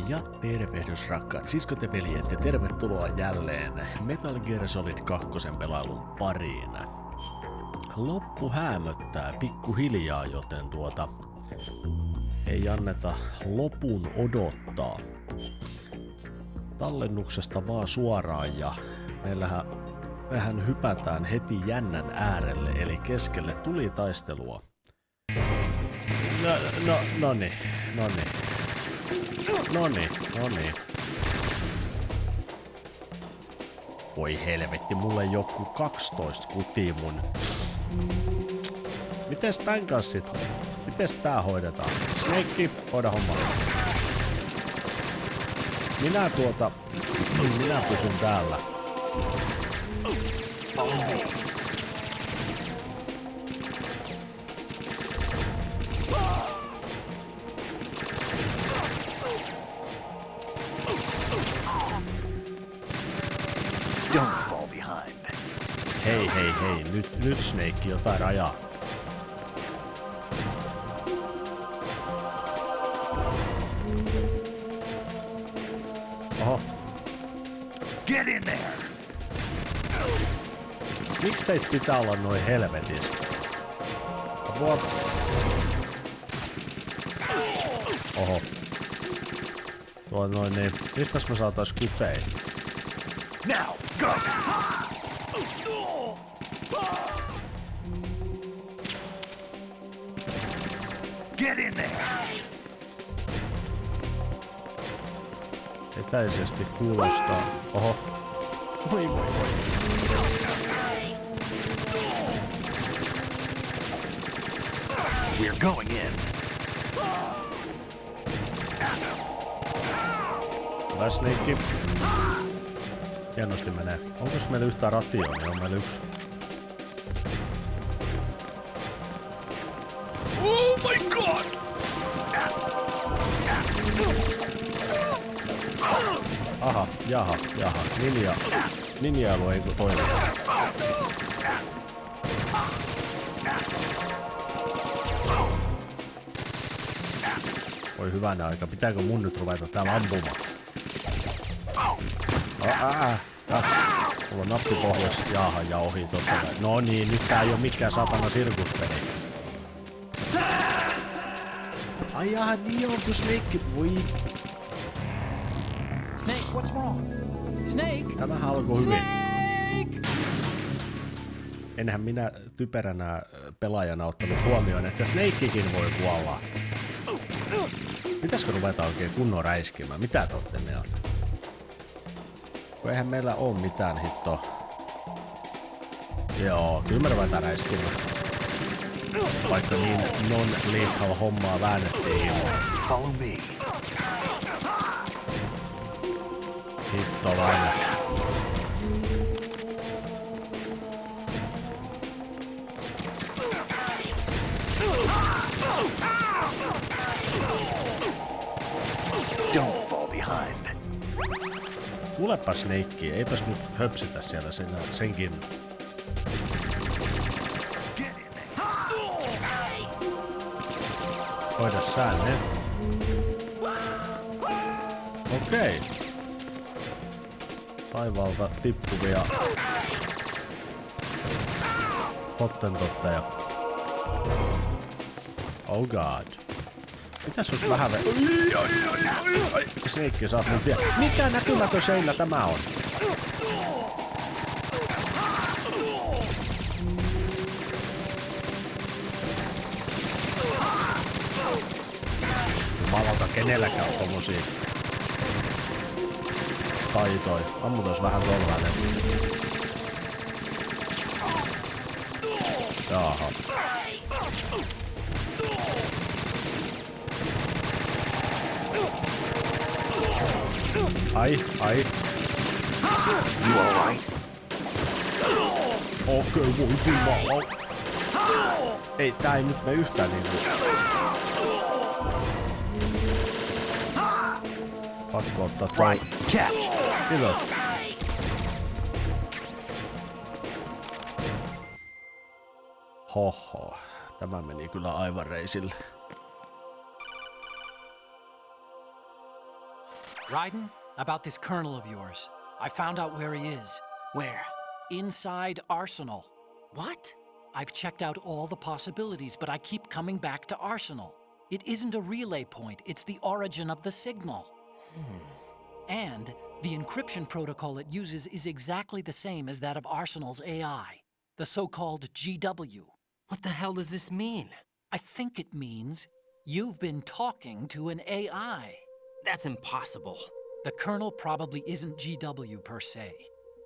Ja tervehdys rakkaat siskot ja veljet ja tervetuloa jälleen Metal Gear Solid 2 pelailun pariin. Loppu häämöttää pikkuhiljaa, joten ei anneta lopun odottaa. Tallennuksesta vaan suoraan ja mehän hypätään heti jännän äärelle eli keskelle tulitaistelua. Noniin. Voi helvetti, mulle joku 12 kutii mun. Mites tän kanssa sit? Mites tää hoidetaan? Snake, hoida homma. Minä pysyn täällä. Don't fall behind. Hei, nyt Snake, jotain rajaa. Oho. Get in there. Miksi teit pitää olla noin helvetistä? Apua. Oho. Niin. Mistäs me saatais kutein? Now, go! Get in there! Etäisesti kuulostaa. Oho. Voi. We're going in. Hyvä Snake. Hienosti menee. Onko meillä yhtään rationia? On meillä yksi. Oh my god! Aha, jaha. Ninjailu ei toimi. Voi hyvänä aika. Pitääkö mun nyt ruveta täällä ampumaan? Mulla on nappi pohjassa. Jaha, ja ohi totta kai. No niin, nyt tää ei oo mikään satana sirkuspeli. Ai jaha, niin on kun Snake. Voi. Snake, what's wrong? Snake! Tämähän alkoi hyvin. Snake! Enhän minä typeränä pelaajana ottanut huomioon, että Snakekin voi kuolla. Pitäisikö ruveta oikein kunnon räiskimään? Mitä te ootte mieltä? Kun eihän meillä oo mitään hittoa. Joo, kyllä me ruvetaan räiskimään. Vaikka niin non-lethal hommaa väännettiin. Follow me. Hitto vain. Don't fall behind. Kuulepa Snake, eipäs nyt höpsitä siellä senkin. Get in there. Hoida säänne. Okei. Taivaalta tippuvia hottentotteja. Oh god. Mitäs jos vähän Snake, sä oot nyt vielä. Mikä näkymätön seinä tämä on? Jumalauta, kenelläkään on tommosia taitoja. Ammutais vähän tollainen. Jaha. Ai. You alright? Okei, voi jumala. Ei, tää ei nyt mene yhtään niinku. Pakko ottaa toi. Right, catch! Kiitos. Hoho, tämä meni kyllä aivan reisille. Raiden, about this colonel of yours. I found out where he is. Where? Inside Arsenal. What? I've checked out all the possibilities, but I keep coming back to Arsenal. It isn't a relay point, it's the origin of the signal. And the encryption protocol it uses is exactly the same as that of Arsenal's AI, the so-called GW. What the hell does this mean? I think it means you've been talking to an AI. That's impossible. The kernel probably isn't GW per se.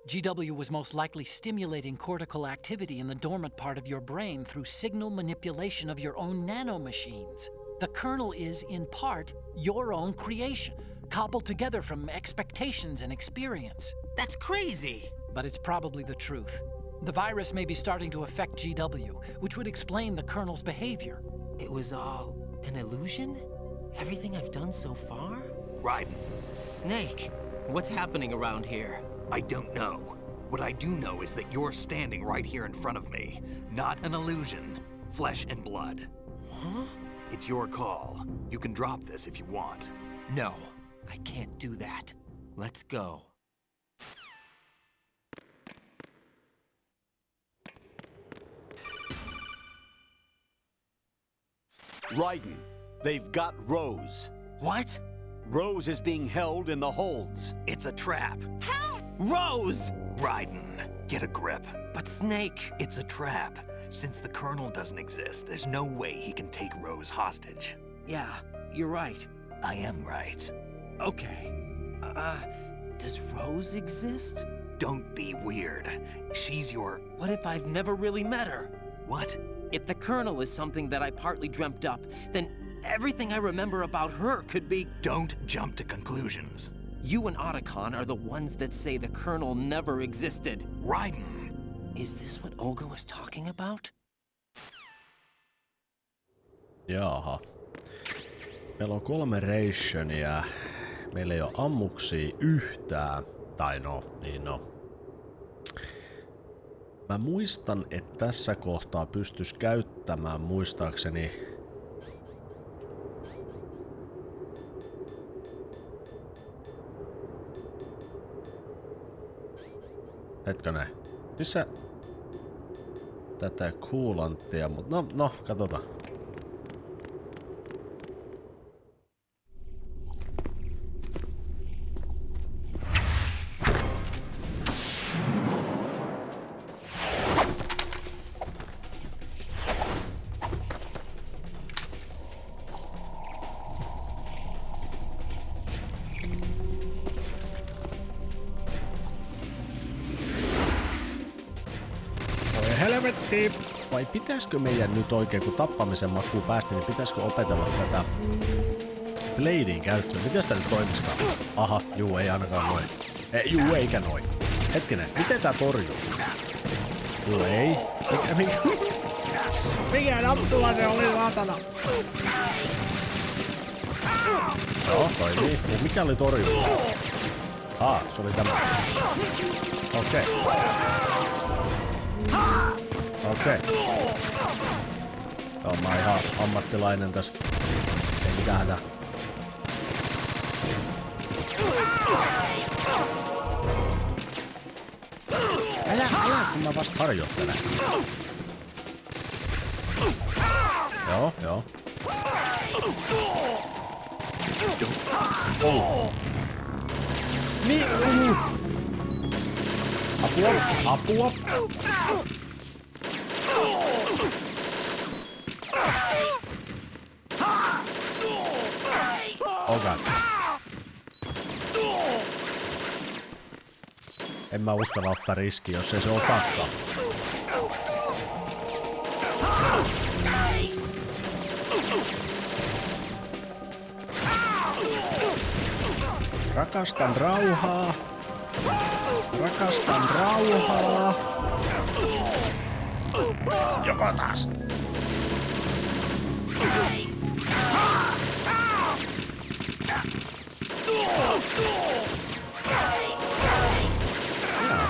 GW was most likely stimulating cortical activity in the dormant part of your brain through signal manipulation of your own nanomachines. The kernel is, in part, your own creation, cobbled together from expectations and experience. That's crazy. But it's probably the truth. The virus may be starting to affect GW, which would explain the kernel's behavior. It was all an illusion? Everything I've done so far? Raiden, Snake, what's happening around here? I don't know. What I do know is that you're standing right here in front of me. Not an illusion. Flesh and blood. Huh? It's your call. You can drop this if you want. No, I can't do that. Let's go. Raiden, they've got Rose. What? Rose is being held in the holds. It's a trap. Rose! Raiden, get a grip. But Snake... It's a trap. Since the Colonel doesn't exist, there's no way he can take Rose hostage. Yeah, you're right. I am right. Okay. Does Rose exist? Don't be weird. She's your... What if I've never really met her? What? If the Colonel is something that I partly dreamt up, then everything I remember about her could be... Don't jump to conclusions. You and Otacon are the ones that say the Colonel never existed. Raiden! Is this what Olga was talking about? Jaha. Meillä on 3 rationia. Meillä ei ole ammuksia yhtään. Tai no, niin no. Mä muistan, että tässä kohtaa pystyis käyttämään muistaakseni... Hetkonen. Missä... Tätä kuulanttia, mut no, katsotaan. Helvetti! Vai pitäisikö meidän nyt oikein, kun tappamisen makuun päästä, niin pitäisikö opetella tätä Bladeen käyttöön? Miten sitä nyt toimiskaan? Aha, juu, ei ainakaan noin. Juu, eikä noin. Hetkinen, miten tää torjuu? Juu, ei. Mikä nappula se oli, saatana? Joo, toimii. Mikä oli torjuu? Se oli tämä. Okei. Okei. Joo, mä oon ihan ammattilainen tässä. Ei mitään hätää. Älä, kun mä vasta harjoittelen. Joo. Niin, Apua! Oh god. En mä uskalla ottaa riskiä, jos ei se otakaan. Rakastan rauhaa. Joko taas?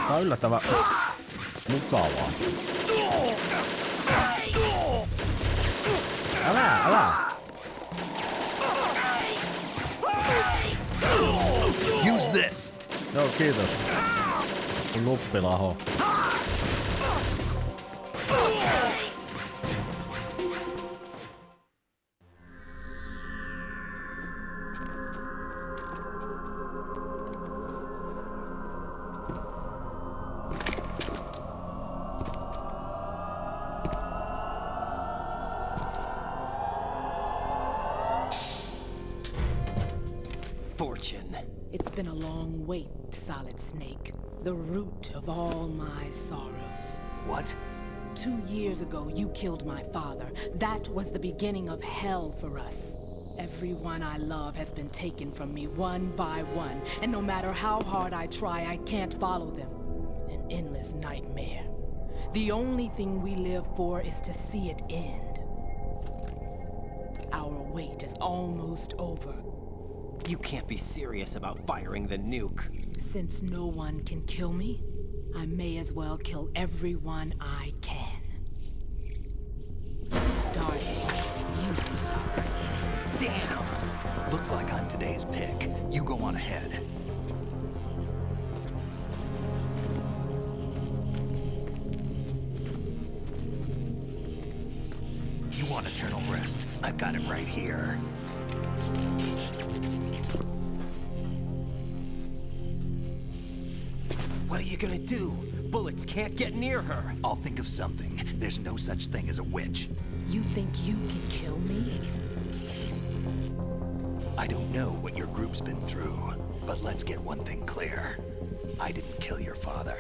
Tää on yllättävän mukavaa. Älä! Joo, kiitos. Nuppilaho. Fortune. It's been a long wait, Solid Snake. The root of all my sorrows. What? 2 years ago, you killed my father. That was the beginning of hell for us. Everyone I love has been taken from me one by one, and no matter how hard I try, I can't follow them. An endless nightmare. The only thing we live for is to see it end. Our wait is almost over. You can't be serious about firing the nuke. Since no one can kill me, I may as well kill everyone I can. Starting with you, Solid Snake. Damn! Looks like I'm today's pick. You go on ahead. You want eternal rest? I've got it right here. What are you gonna do? Bullets can't get near her. I'll think of something. There's no such thing as a witch. You think you can kill me? I don't know what your group's been through, but let's get one thing clear. I didn't kill your father.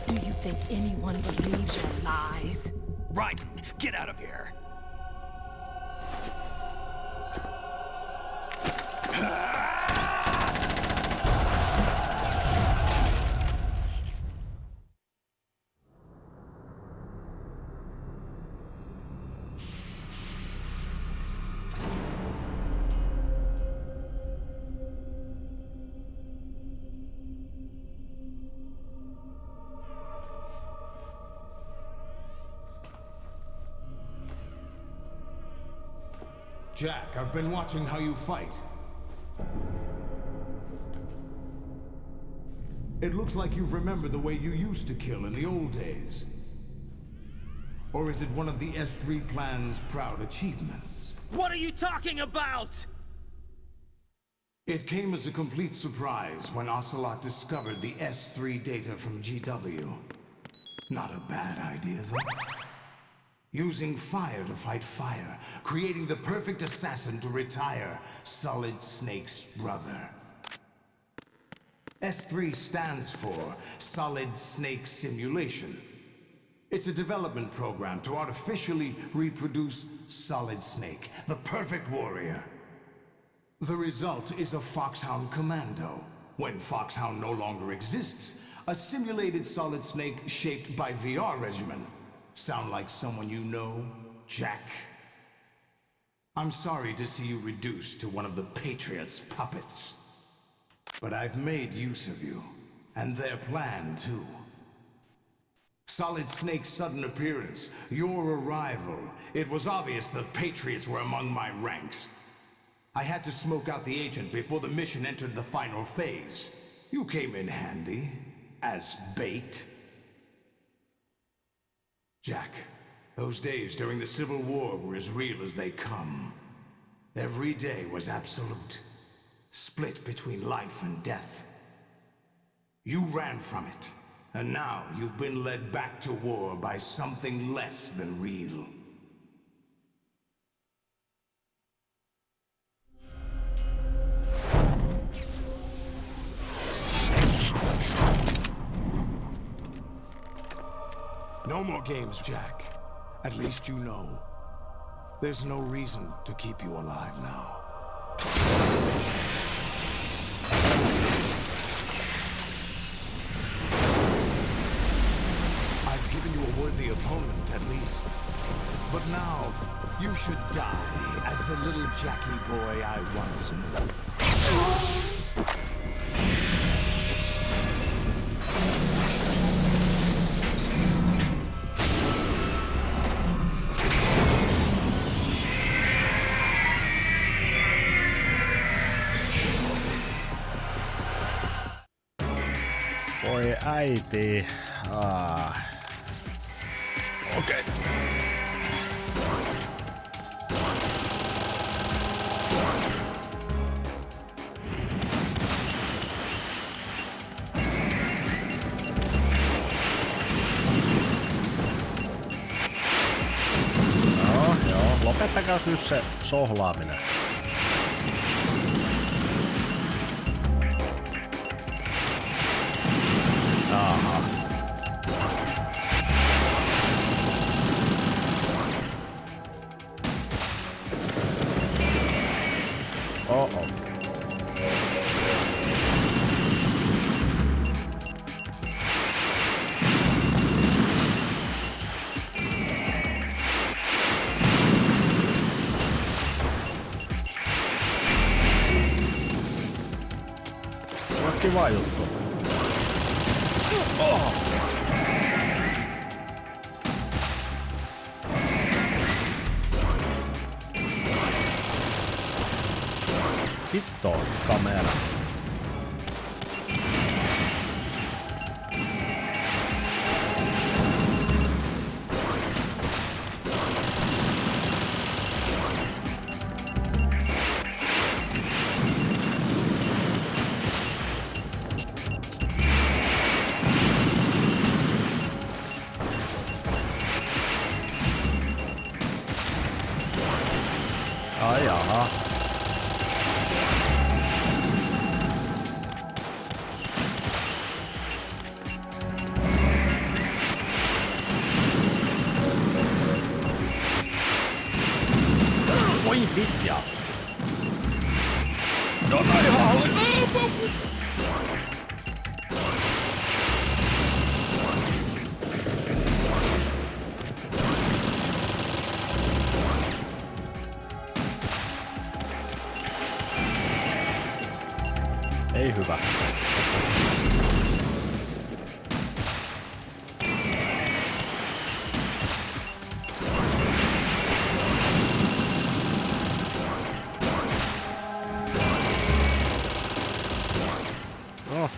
Do you think anyone believes your lies? Raiden, get out of here! Jack, I've been watching how you fight. It looks like you've remembered the way you used to kill in the old days. Or is it one of the S3 plan's proud achievements? What are you talking about? It came as a complete surprise when Ocelot discovered the S3 data from GW. Not a bad idea, though. Using fire to fight fire, creating the perfect assassin to retire Solid Snake's brother. S3 stands for Solid Snake Simulation. It's a development program to artificially reproduce Solid Snake, the perfect warrior. The result is a Foxhound Commando. When Foxhound no longer exists, a simulated Solid Snake shaped by VR regimen. Sound like someone you know, Jack? I'm sorry to see you reduced to one of the Patriots' puppets. But I've made use of you, and their plan too. Solid Snake's sudden appearance, your arrival, it was obvious the Patriots were among my ranks. I had to smoke out the agent before the mission entered the final phase. You came in handy, as bait. Jack, those days during the Civil War were as real as they come. Every day was absolute, split between life and death. You ran from it, and now you've been led back to war by something less than real. No more games, Jack. At least you know. There's no reason to keep you alive now. I've given you a worthy opponent, at least. But now, you should die as the little Jackie boy I once knew. Voi äiti. Okei. Joo, lopettakaa nyt se sohlaaminen. Aha. Oh. Se on kiva juttu. Oh. Hitto, kamera. Ai jaha. Voi vitja. No ihan oli. Ei hyvä. No,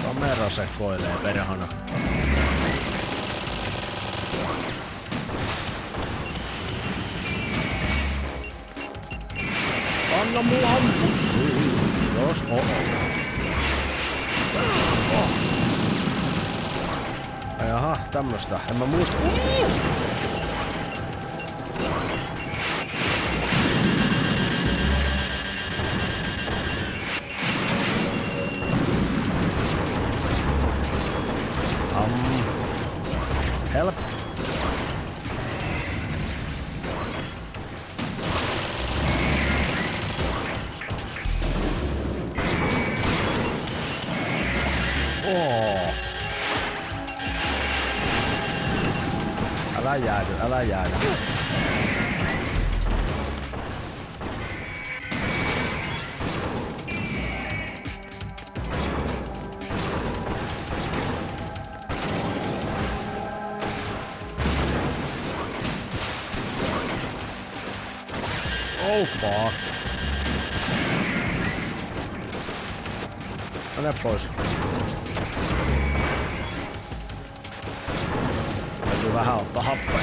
kamera sekoilee perhana. Anna mulla ampussi. Jos Jaha, tämmöstä. En mä muista. Help. Älä jäädy. Oh fuck. Mene pois. Täytyy vähän ottaa happea.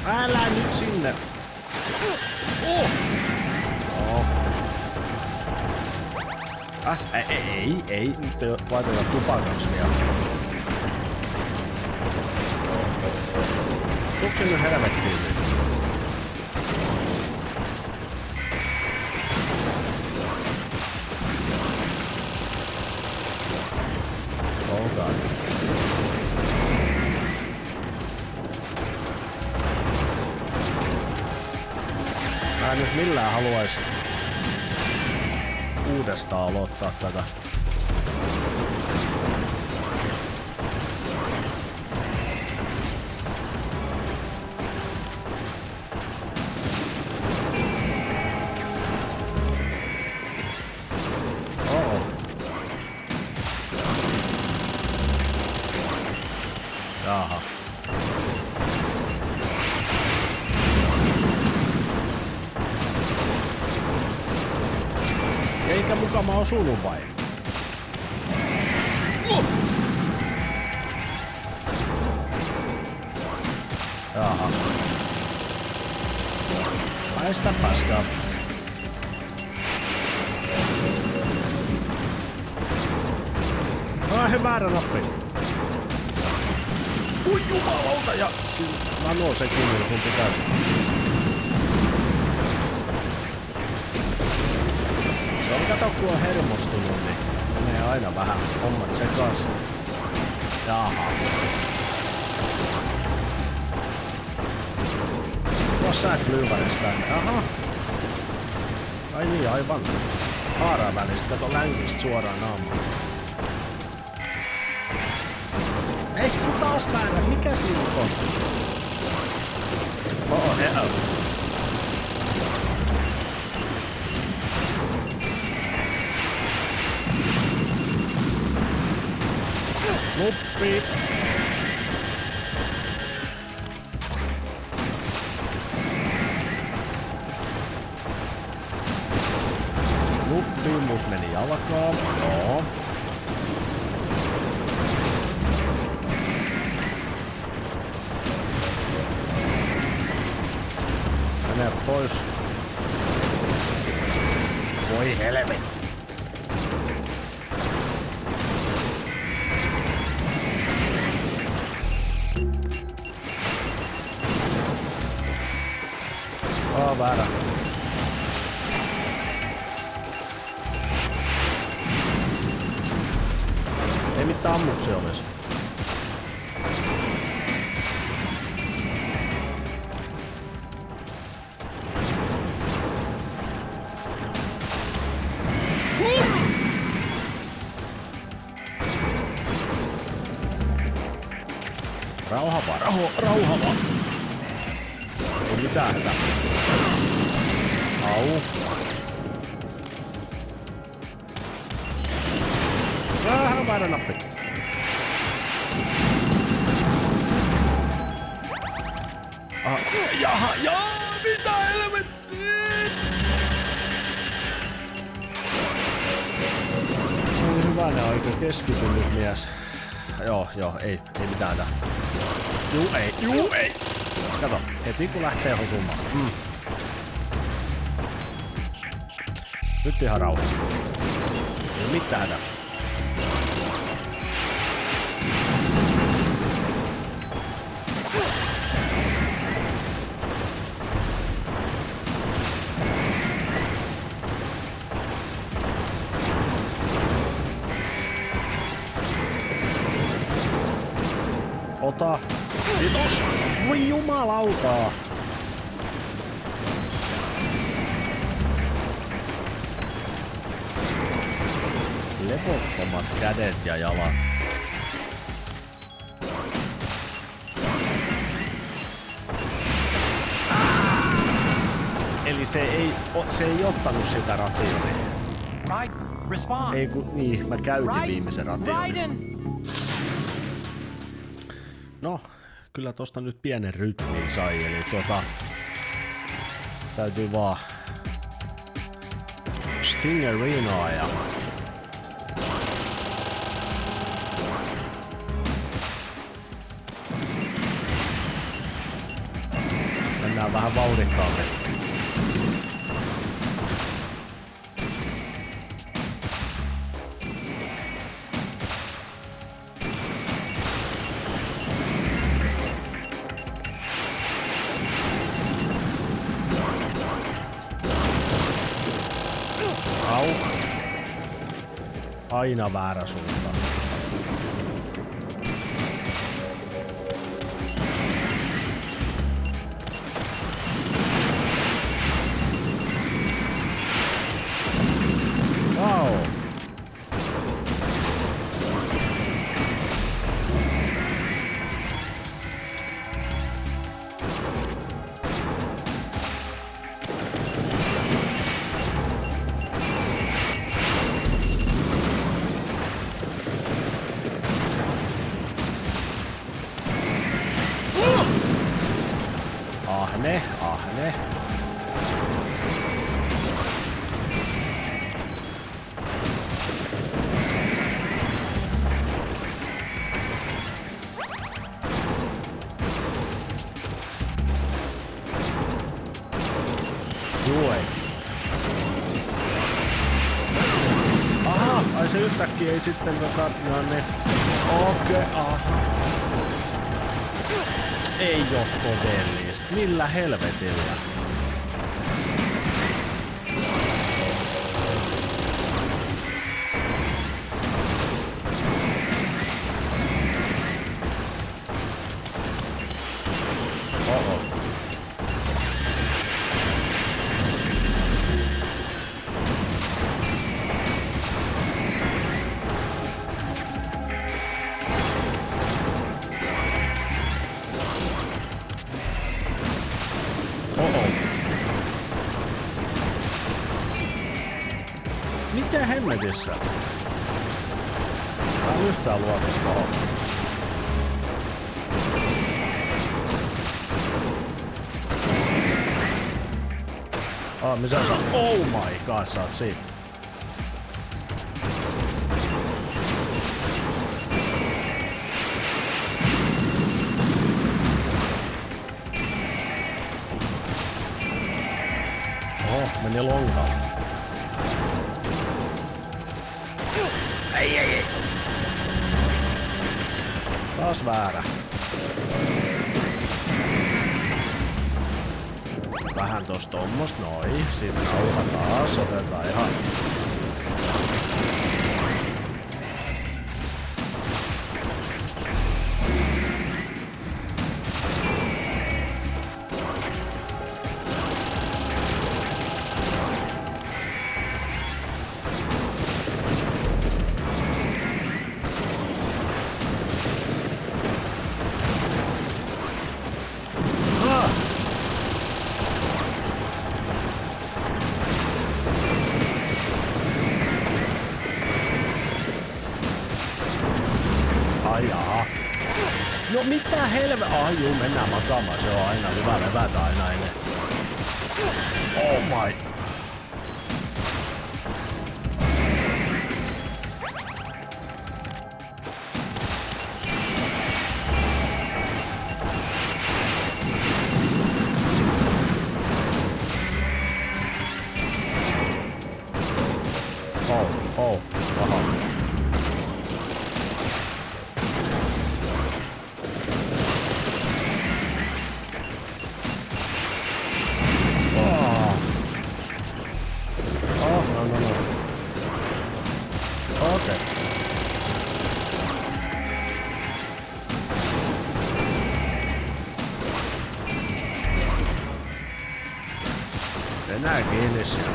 Älä nyt sinne. Oh. Ei. Nyt laitetaan tupakaksi vielä. Tuukse nyt helvettiin nyt? Oh god. Mä en nyt millään haluais uudestaan aloittaa tätä. Jaha. Eikä mukama osunut vai? Jaha. Haista paskaa. Ai, väärä nappi. Ui jumalauta, ja nanosekunnin sun pitää. Se on, kato, kun on hermostunut, niin menee aina vähän hommat sekas. Jaha. Tuossa sä klyväristä tänne. Aha. Ai niin, aivan. Haaran välistä, kato länkistä suoraan naamaan. Ei, kun taas väärä. Mikä siinä on? Luppi. Luppi, mut meni jalkaan. Joo. Mene pois. Voi helvetti. Väärä. Ei mitään ammuksia olisi. Rauha vaan, rauha vaan. Ei mitään hätää. Au. Vähän väärä nappi. Jaha, mitä helvettiä! Oli hyvänä aika keskitynyt mies. Joo, ei mitään tää. Juu ei. Kato, heti kun lähtee hosumaan. Nyt ihan rauha. Ei mitään hätää. Ota. Kiitos. Voi jumalautaa. Levottomat kädet ja jalat. Eli se ei ottanut sitä rationia. Ei kun niin, mä käytin viimeisen rationin. No, kyllä tosta nyt pienen rytmin sai, eli täytyy vaan Stingerinaa ja mennään vähän vauhdikkaammin. Aina väärä suunta. Wow. Ahne. Juu ei. Aha, ai se yhtäkkiä ei sitten no niin. Okei, aha. Ei oo todellista. Millä helvetillä? Oho. Mitä hemmetissä? Tää on yhtään luotettavaa. Missä sä? Oh my god, sä oot siinä. Oho, meni lonkaan. Ei. Taas väärä. Vähän tosta tommosta, noin. Sitten nauha taas, otetaan ihan. No mitä helvetti? Juu, mennään makaamaan. Se on aina hyvä levätä aina ennen. Oh my. Oh, aha. Enää kiinni sieltä.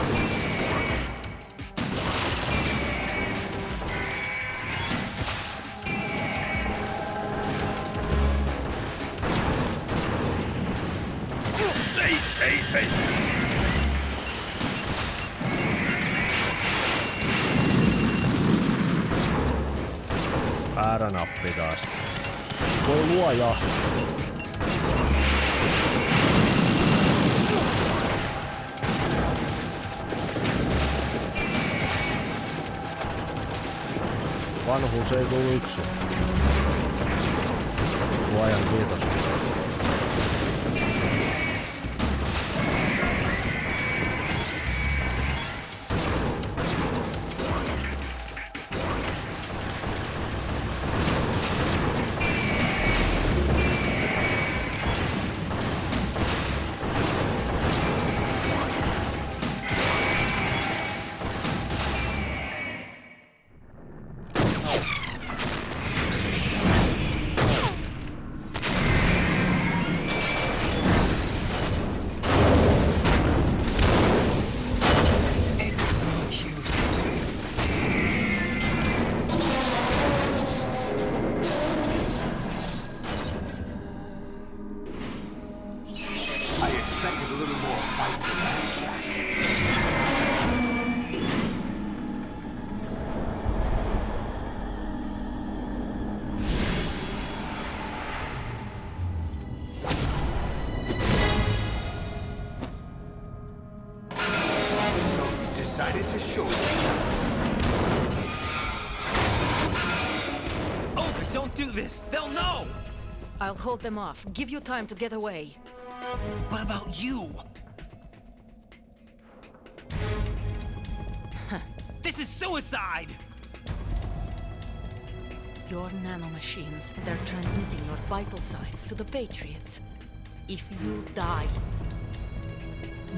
Ei. Väärä nappi taas. Voi luoja. Vanhuus ei tullut yksin. Luojan kiitos. Decided to show yourself. Oh, but don't do this! They'll know! I'll hold them off. Give you time to get away. What about you? This is suicide! Your nanomachines, they're transmitting your vital signs to the Patriots. If you die,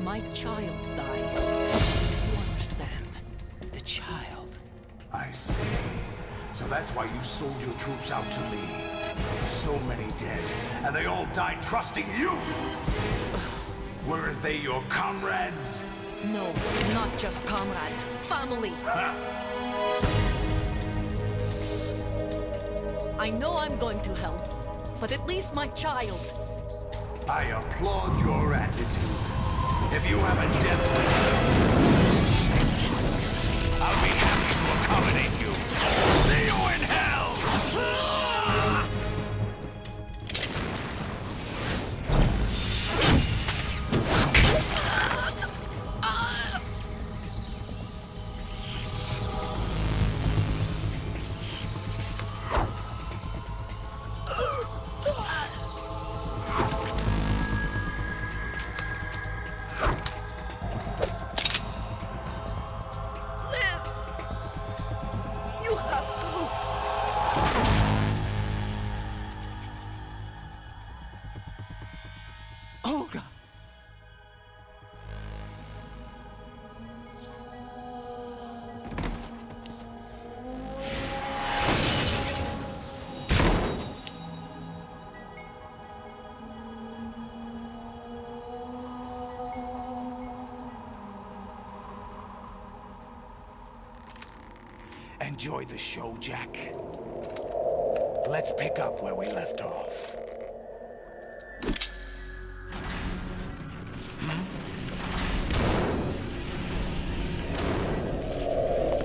my child dies. You understand? The child. I see. So that's why you sold your troops out to me. So many dead, and they all died trusting you! Weren't they your comrades? No, not just comrades. Family. I know I'm going to hell, but at least my child. I applaud your attitude. If you have a death wish, I'll be happy to accommodate you. See you in hell! You have to. Olga! Enjoy the show, Jack. Let's pick up where we left off.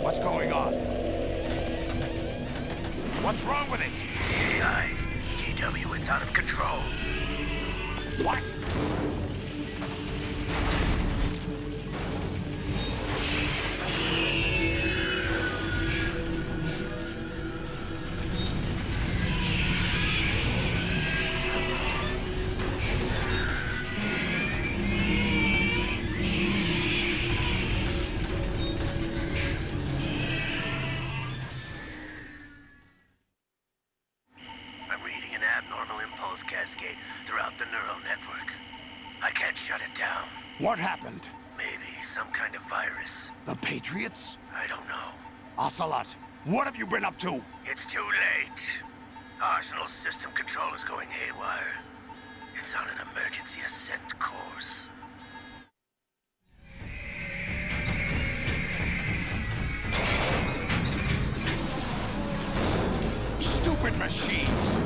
What's going on? What's wrong with it? AI, GW, it's out of control. What? I'm reading an abnormal impulse cascade throughout the neural network. I can't shut it down. What happened? Maybe some kind of virus. The Patriots? I don't know. Ocelot, what have you been up to? It's too late. Arsenal's system control is going haywire. It's on an emergency ascent course. Stupid machines!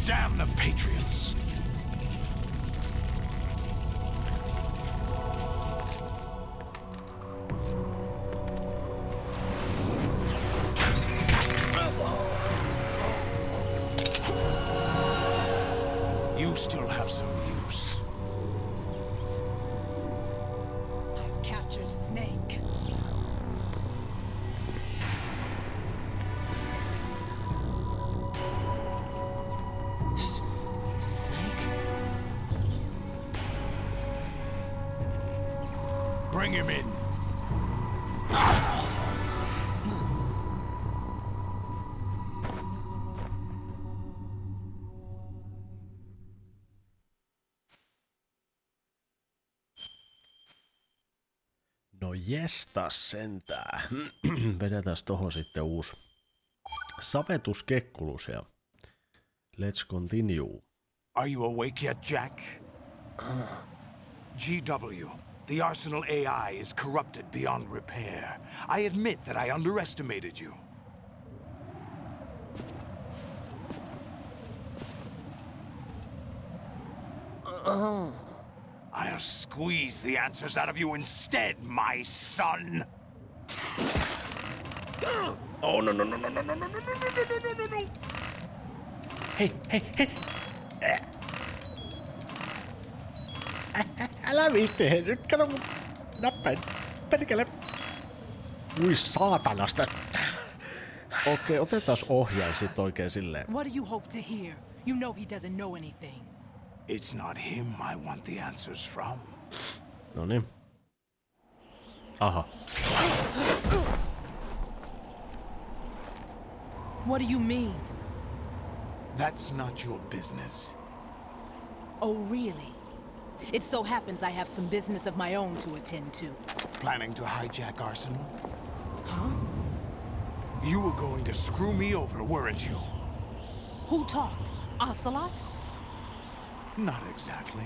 Damn the Patriots! You still have some use. I've captured Snake. Snake? Bring him in. No jestas sentää. Vedetäs tohon sitten uusi savetuskekkulus ja let's continue. Are you awake yet, Jack? GW, The Arsenal AI is corrupted beyond repair. I admit that I underestimated you. I'll squeeze the answers out of you instead, my son! Oh, no, no, no, no, no, no, no, no, no, no, no, no, no. Hei, hei, hei. Älä viitti, hei. Nyt kato mun nappain. Perkele. Ui saatanasta. Okei, otetaan ohjain sit oikein silleen. What do you hope to hear? You know he doesn't know anything. It's not him I want the answers from. Noniin. Aha. What do you mean? That's not your business. Oh, really? It so happens I have some business of my own to attend to. Planning to hijack Arsenal? Huh? You were going to screw me over, weren't you? Who talked? Ocelot? Not exactly.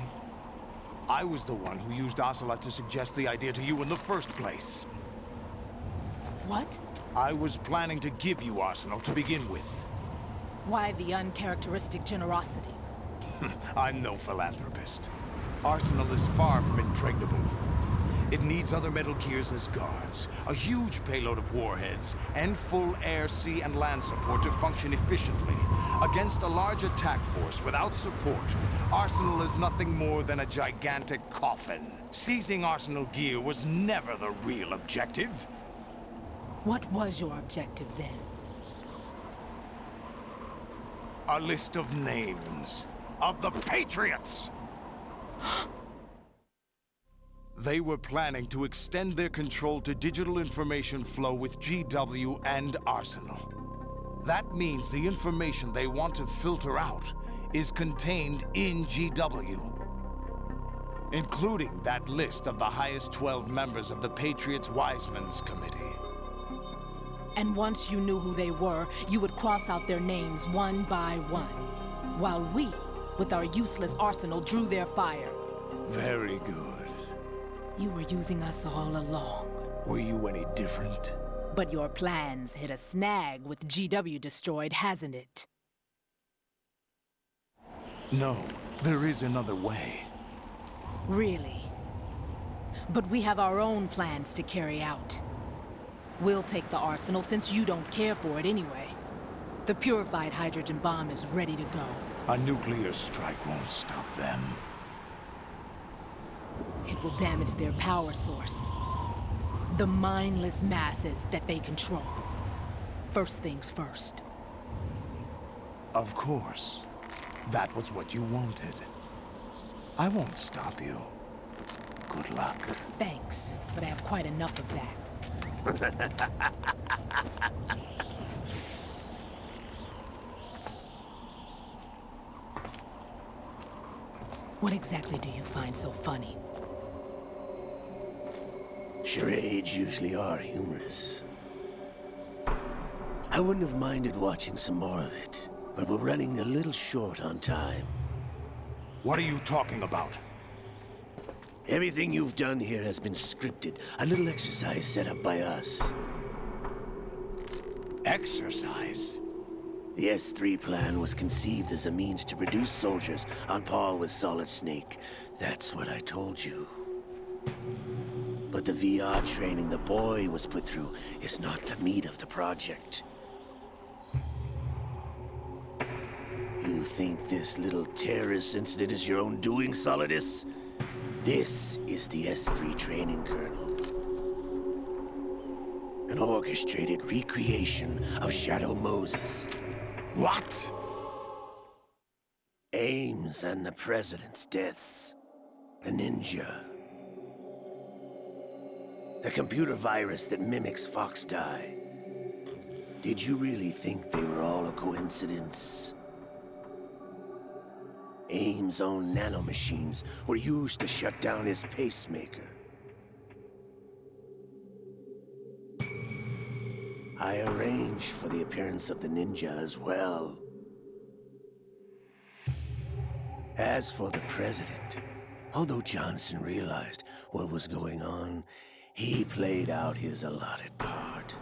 I was the one who used Ocelot to suggest the idea to you in the first place. What? I was planning to give you Arsenal to begin with. Why the uncharacteristic generosity? I'm no philanthropist. Arsenal is far from impregnable. It needs other Metal Gears as guards, a huge payload of warheads, and full air, sea, and land support to function efficiently. Against a large attack force without support, Arsenal is nothing more than a gigantic coffin. Seizing Arsenal gear was never the real objective. What was your objective then? A list of names of the Patriots! They were planning to extend their control to digital information flow with GW and Arsenal. That means the information they want to filter out is contained in GW, including that list of the highest 12 members of the Patriots Wiseman's Committee. And once you knew who they were, you would cross out their names one by one, while we, with our useless arsenal, drew their fire. Very good. You were using us all along. Were you any different? But your plans hit a snag with GW destroyed, hasn't it? No, there is another way. Really? But we have our own plans to carry out. We'll take the arsenal since you don't care for it anyway. The purified hydrogen bomb is ready to go. A nuclear strike won't stop them. It will damage their power source. The mindless masses that they control. First things first. Of course. That was what you wanted. I won't stop you. Good luck. Thanks, but I have quite enough of that. What exactly do you find so funny? Charades usually are humorous. I wouldn't have minded watching some more of it, but we're running a little short on time. What are you talking about? Everything you've done here has been scripted. A little exercise set up by us. Exercise? The S3 plan was conceived as a means to produce soldiers on par with Solid Snake. That's what I told you. But the VR training the boy was put through is not the meat of the project. You think this little terrorist incident is your own doing, Solidus? This is the S3 training kernel. An orchestrated recreation of Shadow Moses. What? Ames and the President's deaths. The ninja. The computer virus that mimics Foxdie. Did you really think they were all a coincidence? Ames' own nanomachines were used to shut down his pacemaker. I arranged for the appearance of the ninja as well. As for the President, Although Johnson realized what was going on, he played out his allotted part.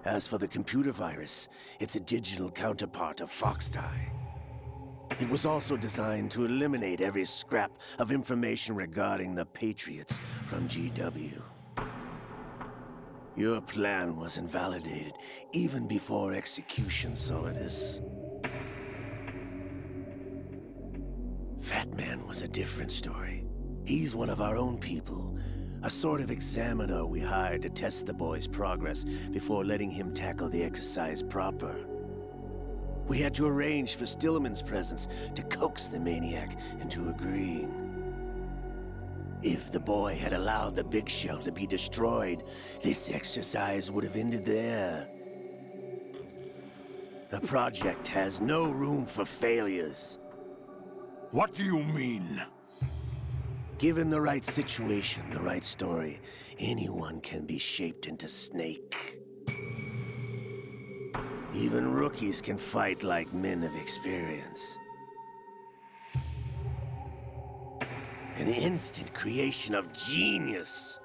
As for the computer virus, it's a digital counterpart of Foxdie. It was also designed to eliminate every scrap of information regarding the Patriots from GW. Your plan was invalidated even before execution, Solidus. Fat Man was a different story. He's one of our own people, a sort of examiner we hired to test the boy's progress before letting him tackle the exercise proper. We had to arrange for Stillman's presence to coax the maniac into agreeing. If the boy had allowed the big shell to be destroyed, this exercise would have ended there. The project has no room for failures. What do you mean? Given the right situation, the right story, anyone can be shaped into Snake. Even rookies can fight like men of experience. An instant creation of genius.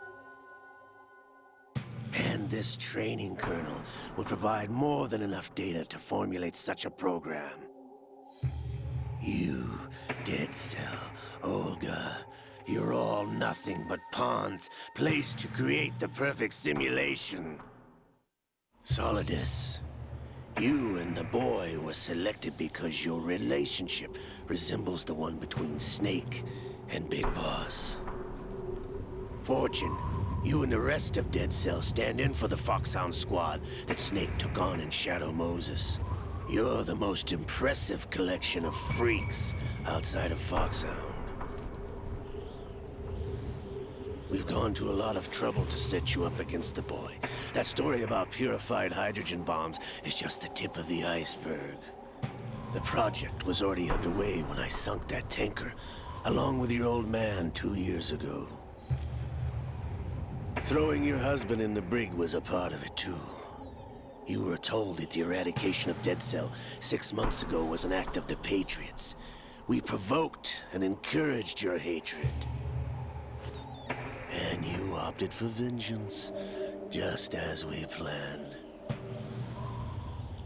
And this training kernel will provide more than enough data to formulate such a program. You, Dead Cell, Olga, you're all nothing but pawns placed to create the perfect simulation. Solidus, you and the boy were selected because your relationship resembles the one between Snake and Big Boss. Fortune, you and the rest of Dead Cell stand in for the Foxhound squad that Snake took on in Shadow Moses. You're the most impressive collection of freaks outside of Foxhound. We've gone to a lot of trouble to set you up against the boy. That story about purified hydrogen bombs is just the tip of the iceberg. The project was already underway when I sunk that tanker, along with your old man 2 years ago. Throwing your husband in the brig was a part of it too. You were told that the eradication of Dead Cell 6 months ago was an act of the Patriots. We provoked and encouraged your hatred. And you opted for vengeance, just as we planned.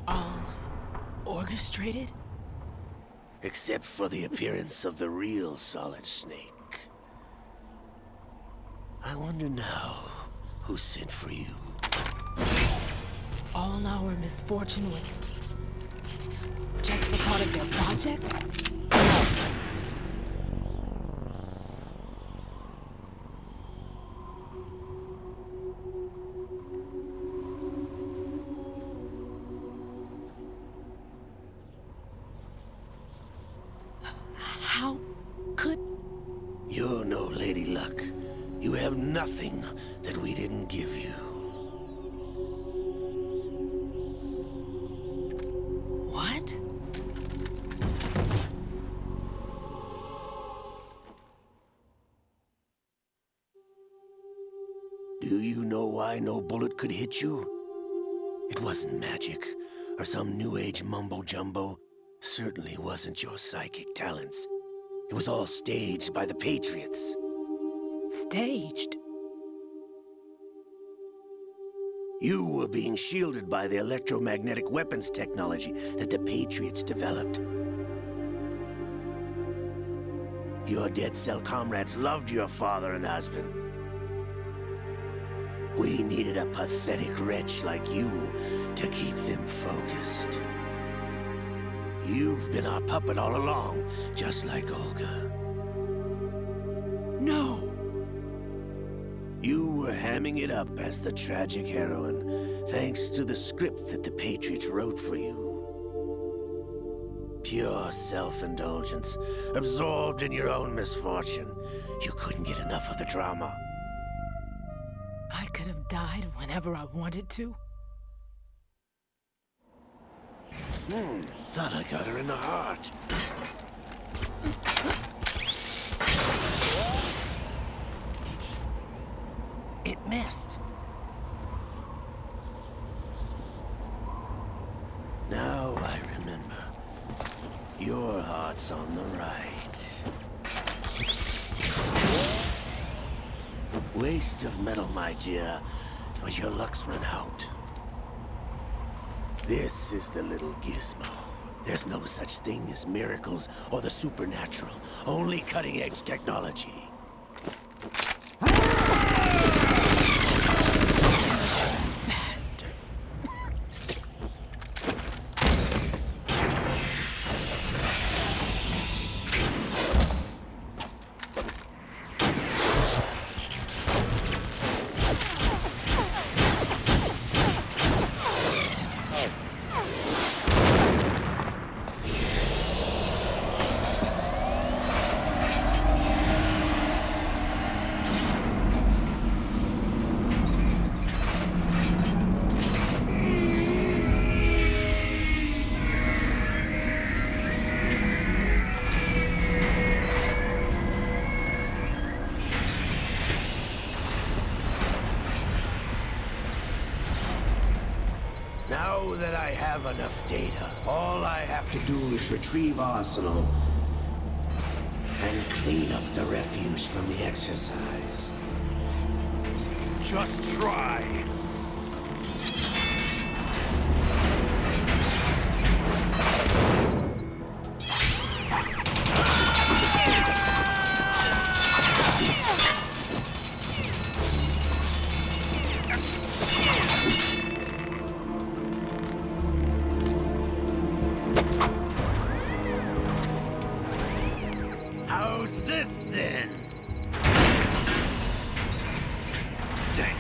All orchestrated? Except for the appearance of the real Solid Snake. I wonder now who sent for you. All our misfortune was just a part of their project? How could... You're no Lady Luck. You have nothing that we didn't give you. What? Do you know why no bullet could hit you? It wasn't magic, or some new age mumbo-jumbo. Certainly wasn't your psychic talents. It was all staged by the Patriots. Staged? You were being shielded by the electromagnetic weapons technology that the Patriots developed. Your Dead Cell comrades loved your father and husband. We needed a pathetic wretch like you to keep them focused. You've been our puppet all along, just like Olga. No! You were hamming it up as the tragic heroine, thanks to the script that the Patriots wrote for you. Pure self-indulgence, absorbed in your own misfortune. You couldn't get enough of the drama. I could have died whenever I wanted to. Thought I got her in the heart. It missed. Now I remember. Your heart's on the right. waste of metal, my dear, but your luck's run out. This is the little gizmo. There's no such thing as miracles or the supernatural, only cutting-edge technology. Now that I have enough data, all I have to do is retrieve Arsenal and clean up the refuse from the exercise. Just try. How's this then? Dang.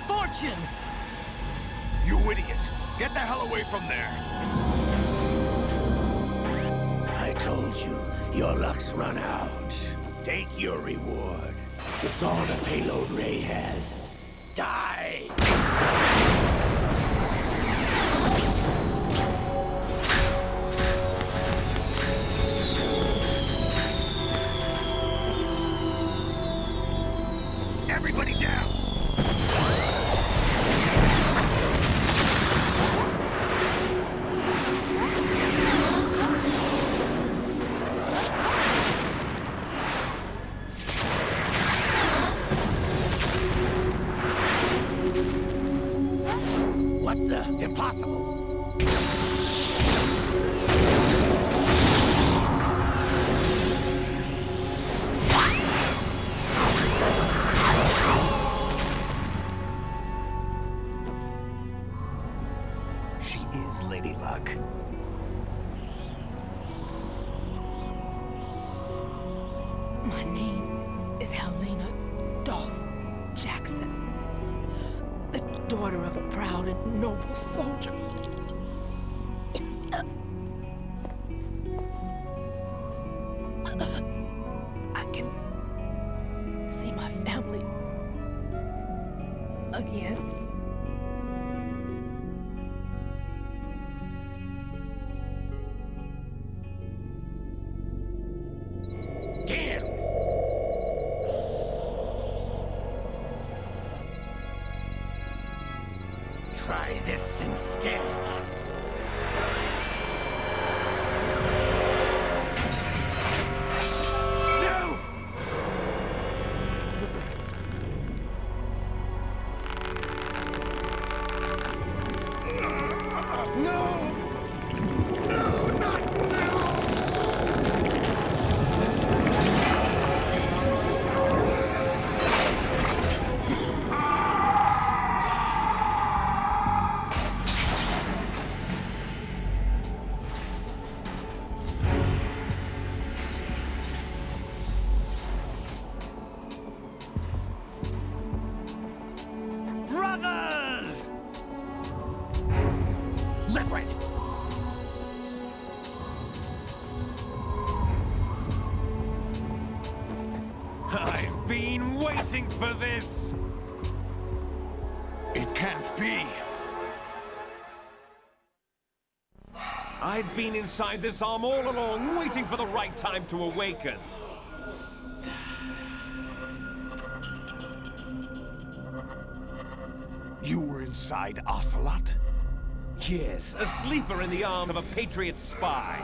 Fortune! You idiot! Get the hell away from there! I told you, your luck's run out. Take your reward. It's all the payload Ray has. Die! Everybody down! What the? Impossible! She is Lady Luck. My name is Helena Dolph Jackson, the daughter of a proud and noble soldier. I can see my family again. Damn! Try this instead. No! No! No, not now! Brothers! Liquid! I've been waiting for this! It can't be! I've been inside this arm all along, waiting for the right time to awaken. inside Ocelot? Yes, a sleeper in the arm of a Patriot spy.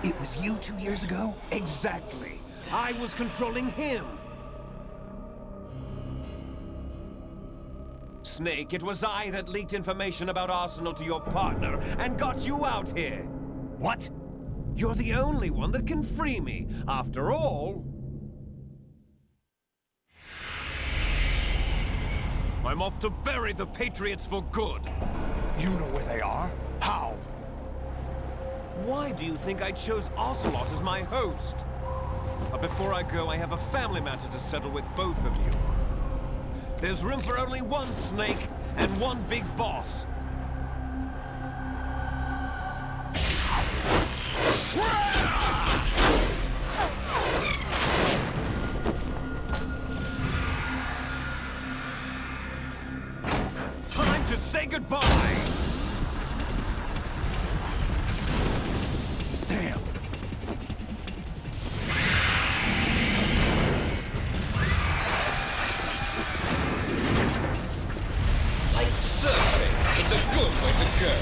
It was you 2 years ago? Exactly. I was controlling him. Snake, it was I that leaked information about Arsenal to your partner and got you out here. What? You're the only one that can free me. After all, I'm off to bury the Patriots for good. You know where they are? How? Why do you think I chose Ocelot as my host? But before I go, I have a family matter to settle with both of you. There's room for only one Snake and one big boss. Time to say goodbye! Damn. Like surfing, it's a good way to go.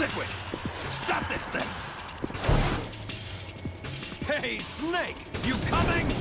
Liquid! Stop this thing! Hey, Snake! You coming?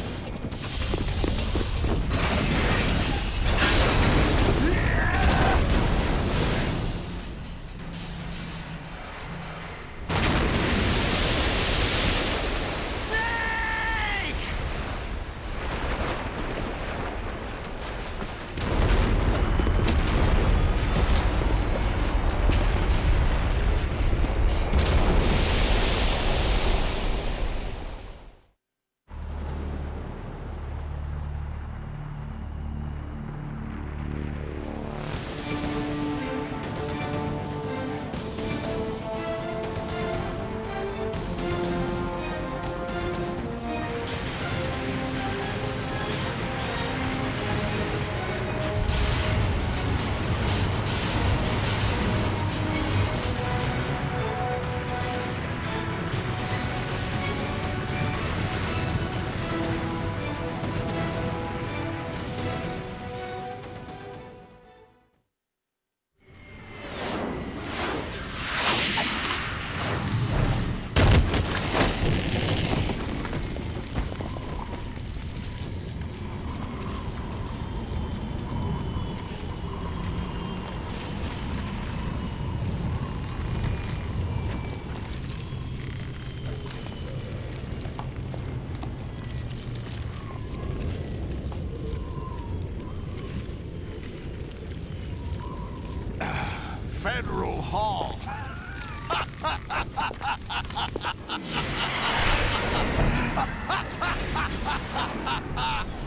Federal Hall.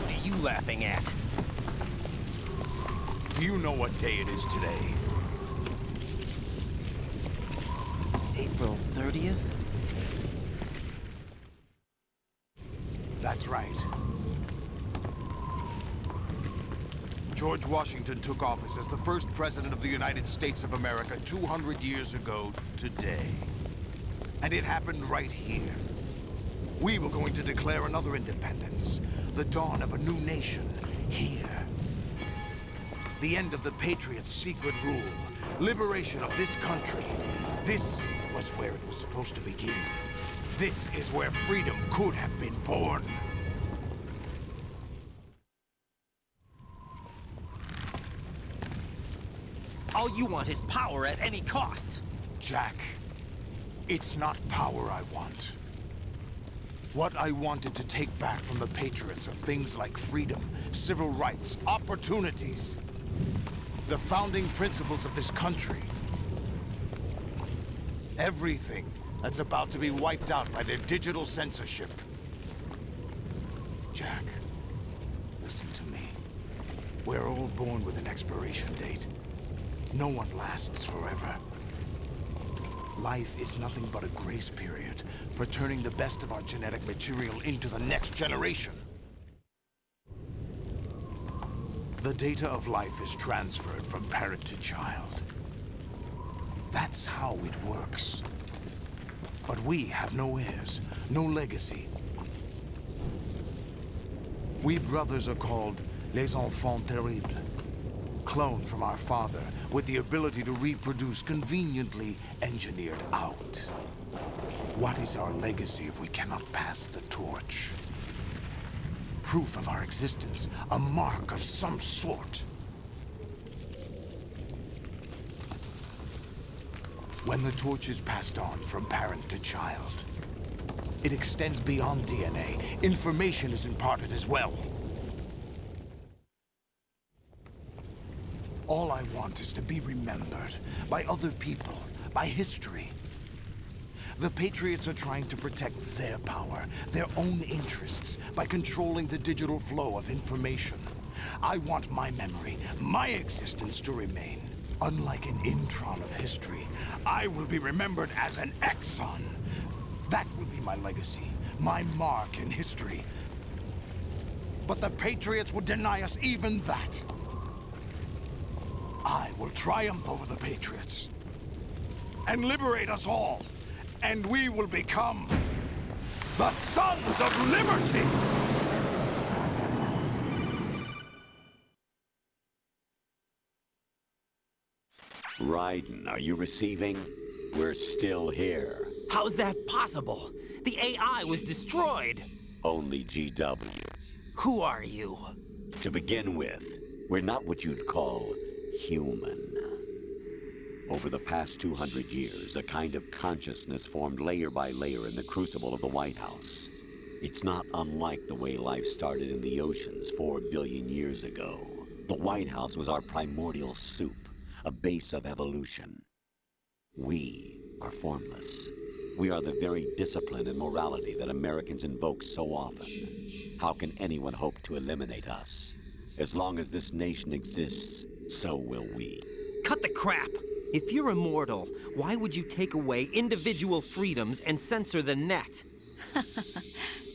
What are you laughing at? Do you know what day it is today? April 30th? That's right. George Washington took office as the first president of the United States of America 200 years ago today. And it happened right here. We were going to declare another independence, the dawn of a new nation, here. The end of the Patriots' secret rule, liberation of this country. This was where it was supposed to begin. This is where freedom could have been born. All you want is power at any cost. Jack, it's not power I want. What I wanted to take back from the Patriots are things like freedom, civil rights, opportunities. The founding principles of this country. Everything that's about to be wiped out by their digital censorship. Jack, listen to me. We're all born with an expiration date. No one lasts forever. Life is nothing but a grace period for turning the best of our genetic material into the next generation. The data of life is transferred from parent to child. That's how it works. But we have no heirs, no legacy. We brothers are called les enfants terribles. Cloned from our father, with the ability to reproduce conveniently engineered out. What is our legacy if we cannot pass the torch? Proof of our existence, a mark of some sort. When the torch is passed on from parent to child, it extends beyond DNA. Information is imparted as well. All I want is to be remembered by other people, by history. The Patriots are trying to protect their power, their own interests, by controlling the digital flow of information. I want my memory, my existence to remain. Unlike an intron of history, I will be remembered as an exon. That will be my legacy, my mark in history. But the Patriots would deny us even that. I will triumph over the Patriots and liberate us all, and we will become the Sons of Liberty! Raiden, are you receiving? We're still here. How's that possible? The AI was destroyed. Only GW. Who are you? To begin with, we're not what you'd call human. Over the past 200 years, a kind of consciousness formed layer by layer in the crucible of the White House. It's not unlike the way life started in the oceans 4 billion years ago. The White House was our primordial soup, a base of evolution. We are formless. We are the very discipline and morality that Americans invoke so often. How can anyone hope to eliminate us? As long as this nation exists, so will we. Cut the crap! If you're immortal, why would you take away individual freedoms and censor the net?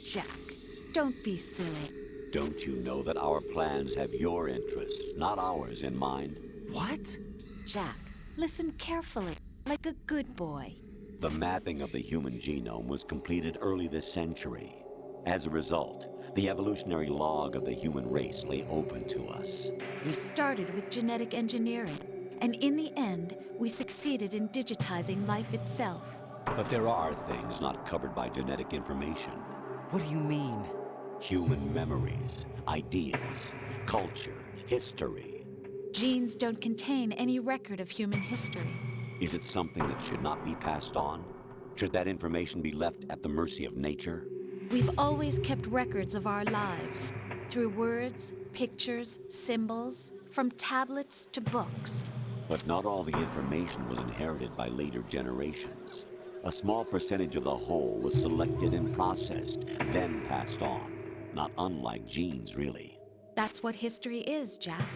Jack, don't be silly. Don't you know that our plans have your interests, not ours, in mind? What? Jack, listen carefully, like a good boy. The mapping of the human genome was completed early this century. As a result, the evolutionary log of the human race lay open to us. We started with genetic engineering, and in the end, we succeeded in digitizing life itself. But there are things not covered by genetic information. What do you mean? Human memories, ideas, culture, history. Genes don't contain any record of human history. Is it something that should not be passed on? Should that information be left at the mercy of nature? We've always kept records of our lives, through words, pictures, symbols, from tablets to books. But not all the information was inherited by later generations. A small percentage of the whole was selected and processed, then passed on. Not unlike genes, really. That's what history is, Jack.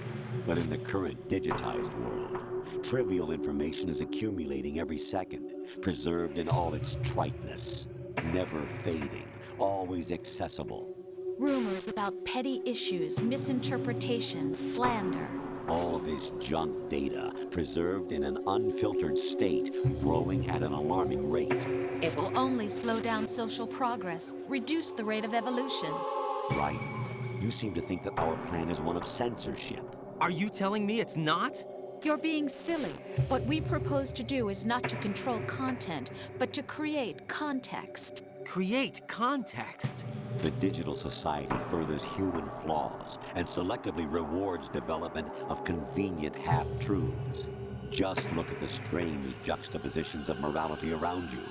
But in the current digitized world, trivial information is accumulating every second, preserved in all its triteness, never fading, always accessible. Rumors about petty issues, misinterpretations, slander. All this junk data, preserved in an unfiltered state, growing at an alarming rate. It will only slow down social progress, reduce the rate of evolution. Right. You seem to think that our plan is one of censorship. Are you telling me it's not? You're being silly. What we propose to do is not to control content, but to create context. Create context? The digital society furthers human flaws and selectively rewards development of convenient half-truths. Just look at the strange juxtapositions of morality around you.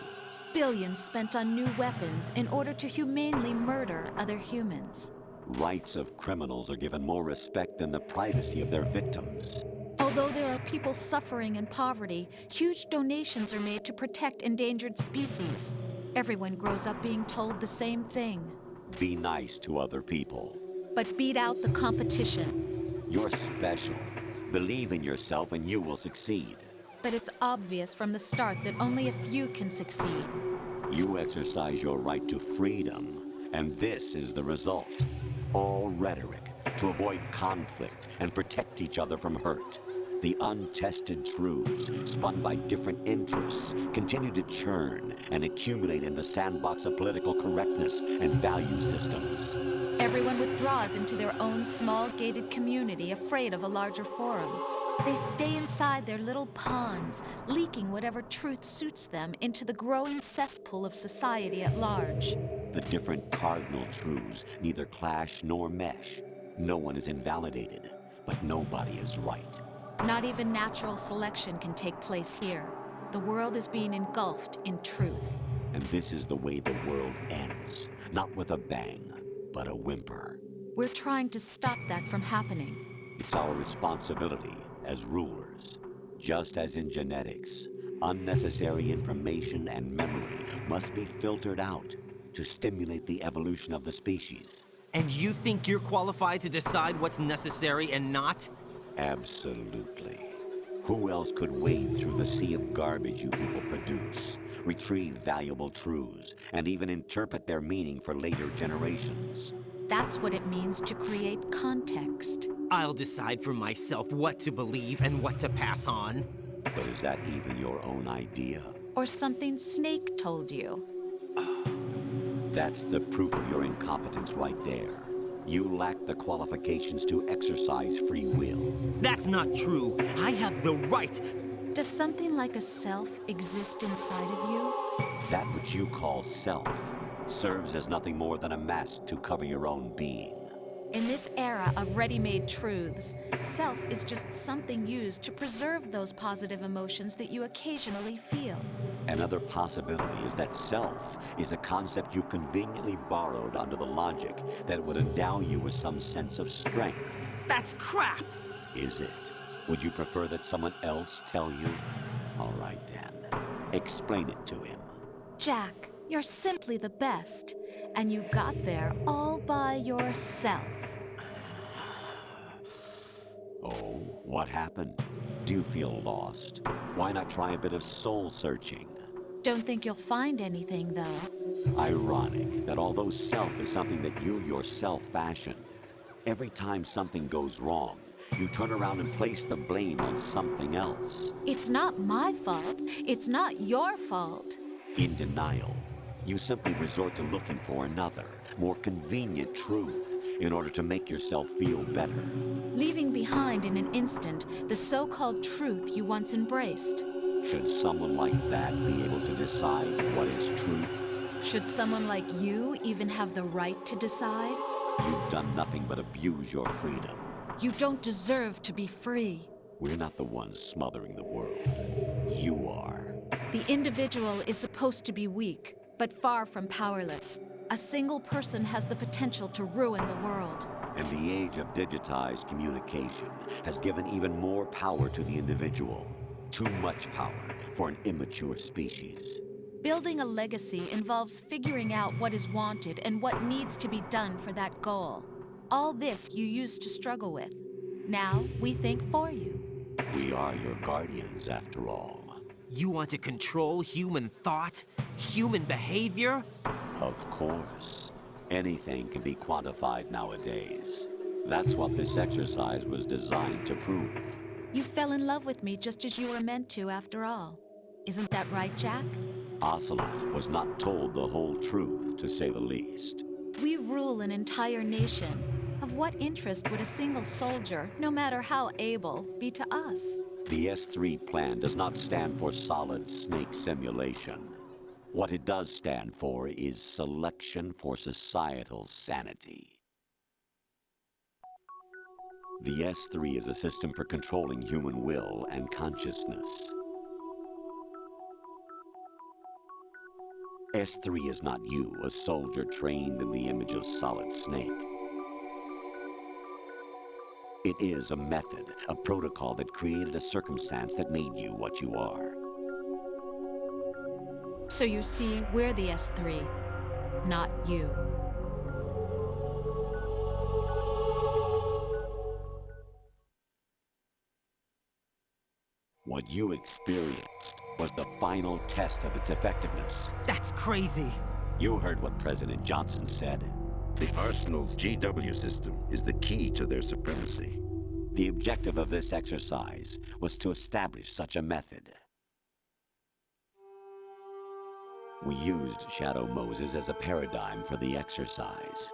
Billions spent on new weapons in order to humanely murder other humans. Rights of criminals are given more respect than the privacy of their victims. Although there are people suffering in poverty, huge donations are made to protect endangered species. Everyone grows up being told the same thing. Be nice to other people. But beat out the competition. You're special. Believe in yourself and you will succeed. But it's obvious from the start that only a few can succeed. You exercise your right to freedom, and this is the result. All rhetoric to avoid conflict and protect each other from hurt. The untested truths, spun by different interests, continue to churn and accumulate in the sandbox of political correctness and value systems. Everyone withdraws into their own small gated community, afraid of a larger forum. They stay inside their little ponds, leaking whatever truth suits them into the growing cesspool of society at large. The different cardinal truths neither clash nor mesh. No one is invalidated, but nobody is right. Not even natural selection can take place here. The world is being engulfed in truth. And this is the way the world ends. Not with a bang, but a whimper. We're trying to stop that from happening. It's our responsibility as rulers. Just as in genetics, unnecessary information and memory must be filtered out to stimulate the evolution of the species. And you think you're qualified to decide what's necessary and not? Absolutely. Who else could wade through the sea of garbage you people produce, retrieve valuable truths, and even interpret their meaning for later generations? That's what it means to create context. I'll decide for myself what to believe and what to pass on. But is that even your own idea? Or something Snake told you? That's the proof of your incompetence right there. You lack the qualifications to exercise free will. That's not true. I have the right. Does something like a self exist inside of you? That which you call self serves as nothing more than a mask to cover your own being. In this era of ready-made truths, self is just something used to preserve those positive emotions that you occasionally feel. Another possibility is that self is a concept you conveniently borrowed under the logic that it would endow you with some sense of strength. That's crap! Is it? Would you prefer that someone else tell you? All right then. Explain it to him. Jack, you're simply the best, and you got there all by yourself. Oh, what happened? Do you feel lost? Why not try a bit of soul searching? Don't think you'll find anything, though. Ironic that although self is something that you yourself fashioned, every time something goes wrong, you turn around and place the blame on something else. It's not my fault. It's not your fault. In denial, you simply resort to looking for another, more convenient truth in order to make yourself feel better. Leaving behind in an instant the so-called truth you once embraced. Should someone like that be able to decide what is truth? Should someone like you even have the right to decide? You've done nothing but abuse your freedom. You don't deserve to be free. We're not the ones smothering the world. You are. The individual is supposed to be weak, but far from powerless. A single person has the potential to ruin the world. And the age of digitized communication has given even more power to the individual. Too much power for an immature species. Building a legacy involves figuring out what is wanted and what needs to be done for that goal. All this you used to struggle with. Now we think for you. We are your guardians, after all. You want to control human thought? Human behavior? Of course. Anything can be quantified nowadays. That's what this exercise was designed to prove. You fell in love with me just as you were meant to, after all. Isn't that right, Jack? Ocelot was not told the whole truth, to say the least. We rule an entire nation. Of what interest would a single soldier, no matter how able, be to us? The S3 plan does not stand for solid snake simulation. What it does stand for is selection for societal sanity. The S3 is a system for controlling human will and consciousness. S3 is not you, a soldier trained in the image of Solid Snake. It is a method, a protocol that created a circumstance that made you what you are. So you see, we're the S3, not you. What you experienced was the final test of its effectiveness. That's crazy. You heard what President Johnson said. The Arsenal's GW system is the key to their supremacy. The objective of this exercise was to establish such a method. We used Shadow Moses as a paradigm for the exercise.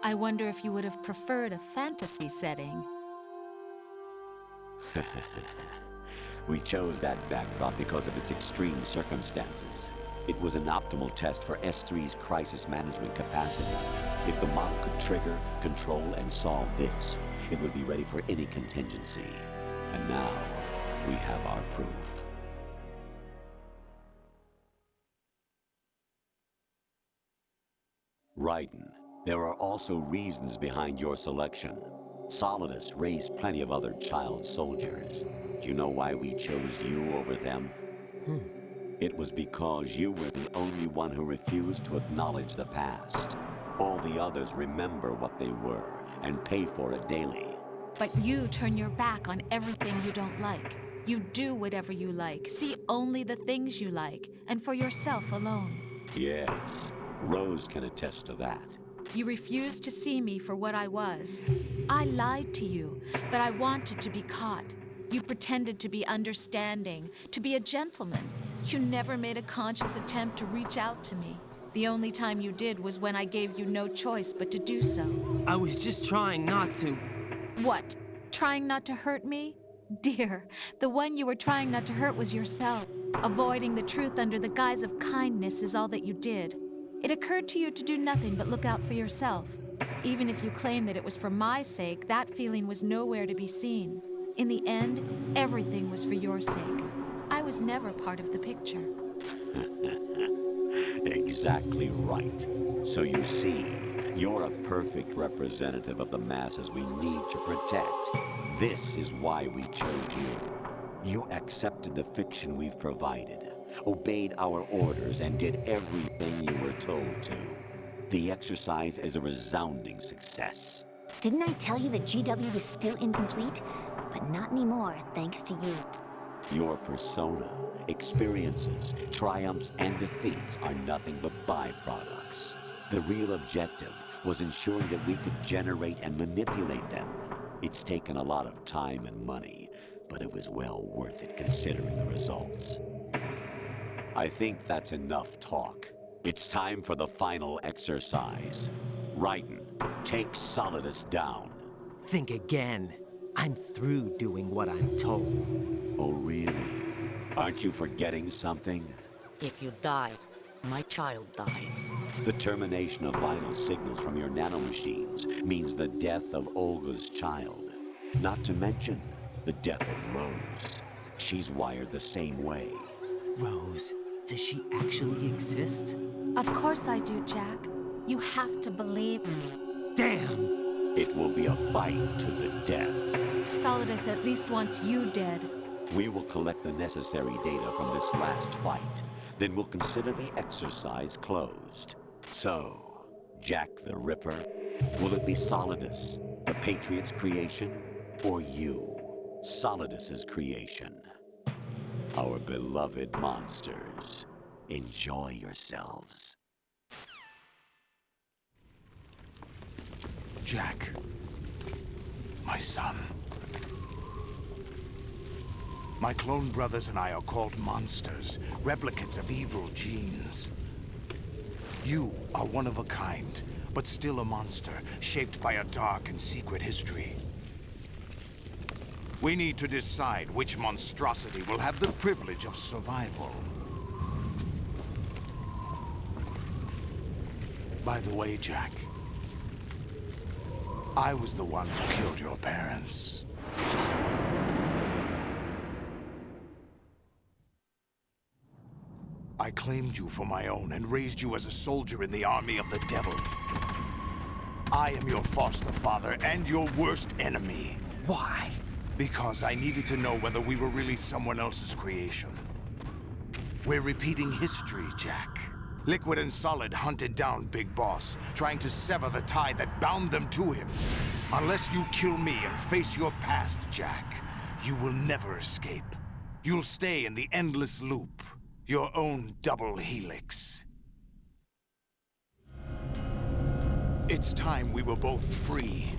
I wonder if you would have preferred a fantasy setting. We chose that backdrop because of its extreme circumstances. It was an optimal test for S3's crisis management capacity. If the model could trigger, control, and solve this, it would be ready for any contingency. And now, we have our proof. Raiden, there are also reasons behind your selection. Solidus raised plenty of other child soldiers. Do you know why we chose you over them? It was because you were the only one who refused to acknowledge the past. All the others remember what they were and pay for it daily. But you turn your back on everything you don't like. You do whatever you like, see only the things you like, and for yourself alone. Yes, Rose can attest to that. You refused to see me for what I was. I lied to you, but I wanted to be caught. You pretended to be understanding, to be a gentleman. You never made a conscious attempt to reach out to me. The only time you did was when I gave you no choice but to do so. I was just trying not to. What? Trying not to hurt me? Dear, the one you were trying not to hurt was yourself. Avoiding the truth under the guise of kindness is all that you did. It occurred to you to do nothing but look out for yourself. Even if you claim that it was for my sake, that feeling was nowhere to be seen. In the end, everything was for your sake. I was never part of the picture. Exactly right. So you see, you're a perfect representative of the masses we need to protect. This is why we chose you. You accepted the fiction we've provided, obeyed our orders, and did everything you were told to. The exercise is a resounding success. Didn't I tell you that GW was still incomplete? But not anymore, thanks to you. Your persona, experiences, triumphs, and defeats are nothing but byproducts. The real objective was ensuring that we could generate and manipulate them. It's taken a lot of time and money, but it was well worth it considering the results. I think that's enough talk. It's time for the final exercise. Raiden, take Solidus down. Think again. I'm through doing what I'm told. Oh, really? Aren't you forgetting something? If you die, my child dies. The termination of vital signals from your nanomachines means the death of Olga's child. Not to mention the death of Rose. She's wired the same way. Rose, does she actually exist? Of course I do, Jack. You have to believe me. Damn! It will be a fight to the death. Solidus at least wants you dead. We will collect the necessary data from this last fight. Then we'll consider the exercise closed. So, Jack the Ripper, will it be Solidus, the Patriot's creation, or you, Solidus's creation? Our beloved monsters, enjoy yourselves. Jack, my son. My clone brothers and I are called monsters, replicates of evil genes. You are one of a kind, but still a monster, shaped by a dark and secret history. We need to decide which monstrosity will have the privilege of survival. By the way, Jack, I was the one who killed your parents. I claimed you for my own and raised you as a soldier in the army of the devil. I am your foster father and your worst enemy. Why? Because I needed to know whether we were really someone else's creation. We're repeating history, Jack. Liquid and Solid hunted down Big Boss, trying to sever the tie that bound them to him. Unless you kill me and face your past, Jack, you will never escape. You'll stay in the endless loop, your own double helix. It's time we were both free.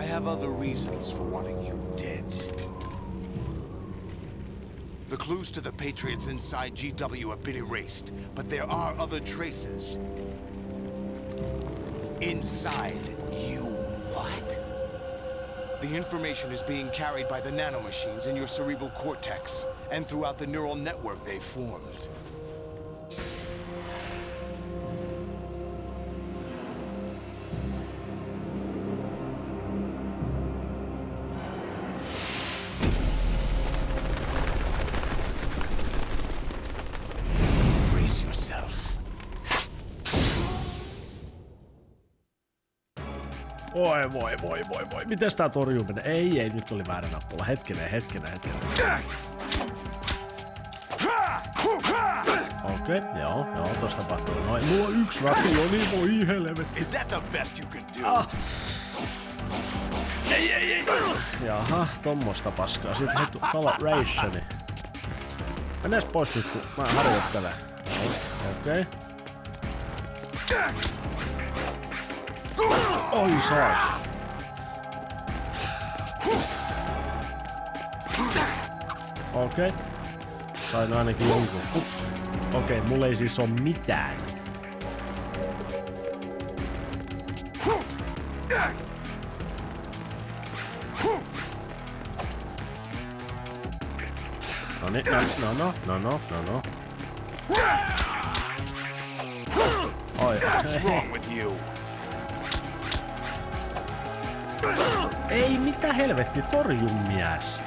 I have other reasons for wanting you dead. The clues to the Patriots inside GW have been erased, but there are other traces. Inside you. What? The information is being carried by the nanomachines in your cerebral cortex, and throughout the neural network they've formed. Brace yourself. Voi. Mites tää torjuminen? Ei, nyt oli väärä nappula. Hetkinen. Okei, joo, tosta tapahtuu noin. Mulla on yksi rationi, voi helvetti. Is that the best you can do? Ei. Jaha, tommosta paskaa. Sitten heitu rationi. Mennäs pois nyt, kun mä harjoittelen. Okei. Oi saa. Okei. Sain ainakin jonkun. Okei, mulla ei siis oo mitään. Noniin, no. Oi, What's wrong with you? Ei, mitä helvetti, torju mies.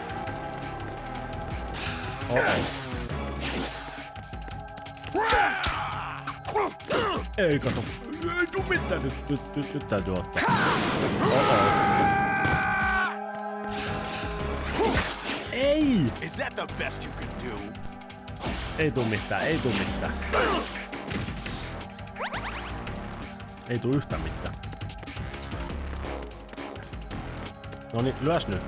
Ei kato. Ei tuu mitään. Nyt täytyy ottaa. Ei! Is that the best you can do? Ei tuu mitään. Ei tuu yhtään mitään. Noniin, lyös nyt.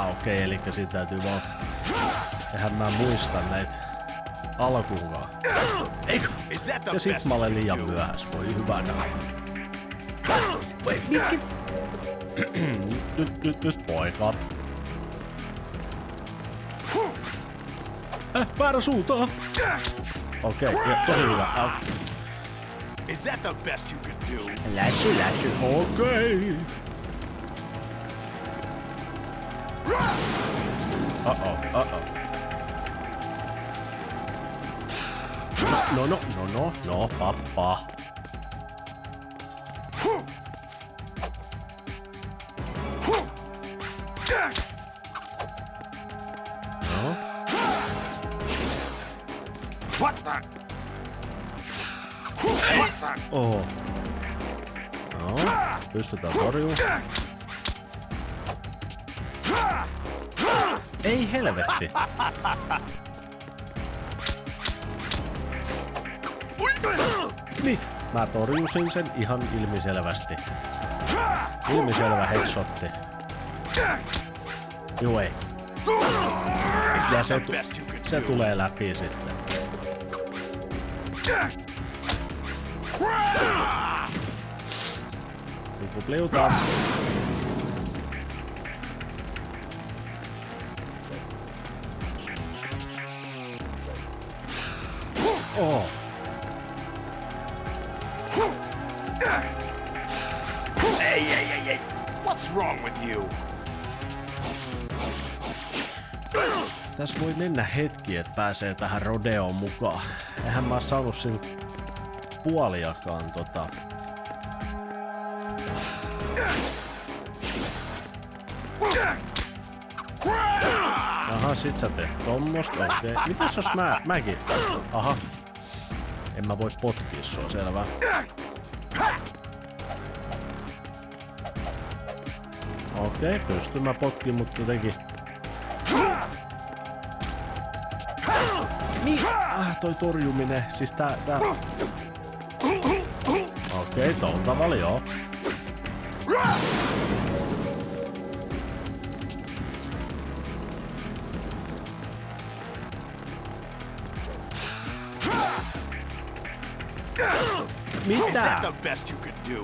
Okei, elikkä siitä täytyy vaan... Eihän mä muista näitä alkuunkaan. Eikö? Ja sit mä olen liian myöhäs, voi hyvänä. Voi, mitkin? Nyt poika. Väärä suuntaan. Okei, tosi hyvä. Is that the best you can do? Läsy. Okei. Uh-oh. No, pappa. No. What the? Oho. No, pystytään torjumaan. Ei helvetti. Niin, mä torjusin sen ihan ilmiselvästi. Ilmiselvä headshotti. Juu ei. Ja se tulee läpi sitten. Kupliutaan. Oh. Hey. What's wrong with you? Tässä voi mennä hetki, että pääsee tähän rodeoon mukaan. Eihän mä oo saanut sillä puoliakaan Aha, sit sä teet tommosta, okei. Mitäs jos mäkin? Aha. En mä voi potkia sua, selvä. Okei, pystyn mä potkiin, mutta jotenkin... Niin, toi torjuminen, siis tää... Okei, tolla tavalla joo. Is that the best you could do?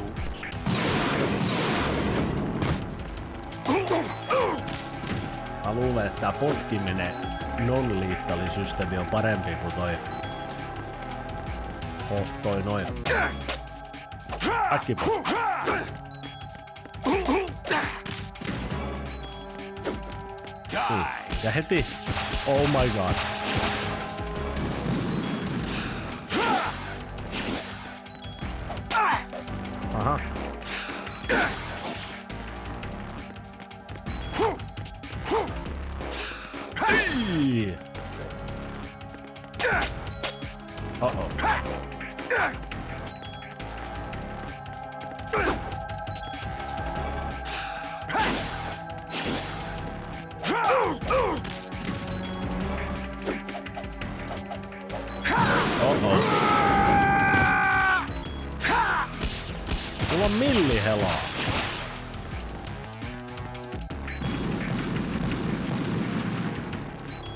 Mä luulen, että tää potkiminen non-liittali-systeemi on parempi kuin toi noin. Äkkipotki. Ja heti. Oh my god. Aha. Hei! Uh-oh. Mulla on millihelaa.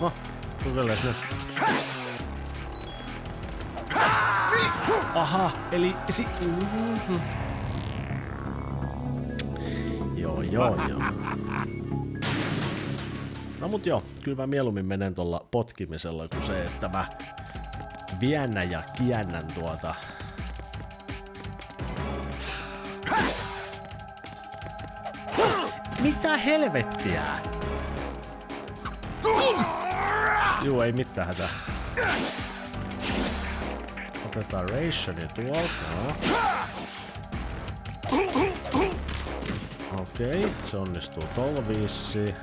No, kokeiles nyt. Aha, eli Joo. No mut joo, kyllä mä mieluummin menen tuolla potkimisella kuin se, että mä viennän ja kiennän tuota. Mitä helvettiä? Juu, ei mitään hätää. Otetaan rationi tuolta. Okei, se onnistuu tolla vissiin.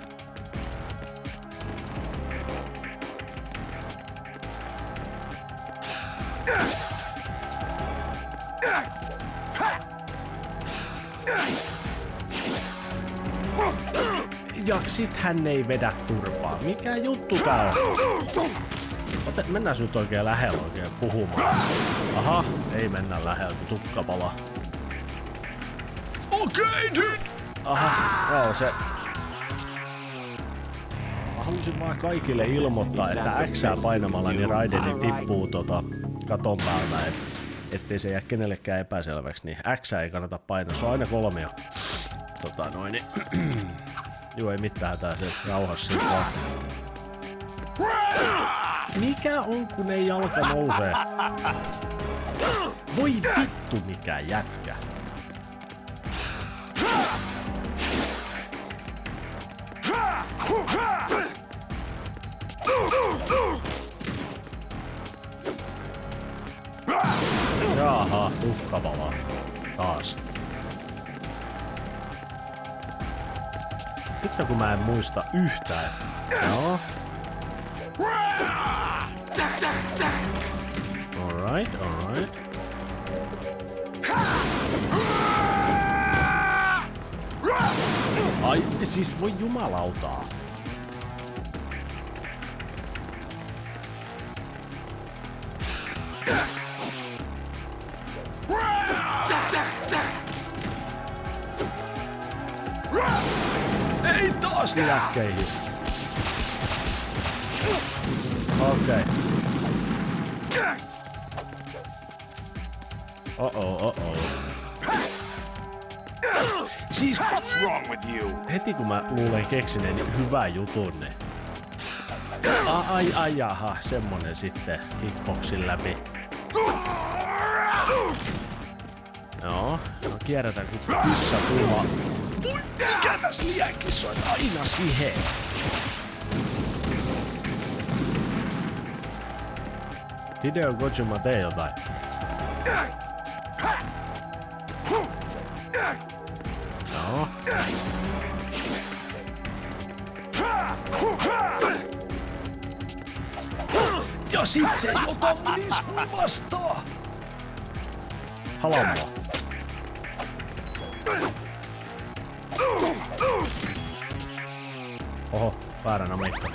Ja sit hän ei vedä turpaa. Mikä juttu tää on? Mennään nyt oikein lähellä oikein puhumaan. Aha, ei mennä lähellä, kun tukka palaa. Okei, nyt! Aha, joo se... Mä halusin vaan kaikille ilmoittaa, että X:ää painamalla niin Raideni tippuu katon päältä, ettei se jää kenellekään epäselväksi, niin X:ää ei kannata painaa, se on aina 3. Joo, ei mitään hätää, se rauhassa siitä vaan. Mikä on, kun ei jalka nousee? Voi vittu, mikä jätkä. Jaha, tuhkavalaa. Taas. Nyt kun mä en muista yhtään. Joo. Alright. Ai, siis voi jumalautaa. Ei taas liäkkeihin. Okei. Oh. Siis what's wrong with you? Heti kun mä luulen keksineeni hyvän jutun, niin... Ai jaha, semmonen sitten hitboxin läpi. Joo, no kierrätään kun kissa tulla. Voi mikä tässä liäkissä on aina siihen. Hideo Kojima, tee jotain. Joo. Ja sit se ei ota mun iskuun vastaan. Halaa mua. Oho, vääränä meikka.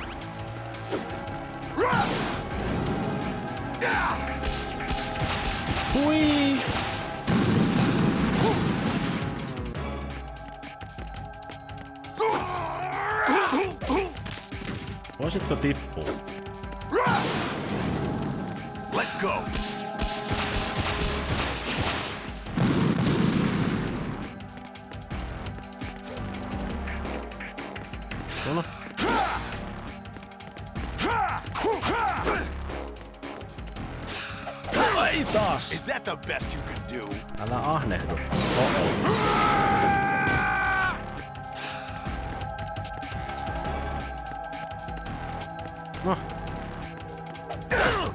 Hui! Voisitko tippua? Let's go. No. Ei taas! Is that the best you can do? Älä ahnehdu. No.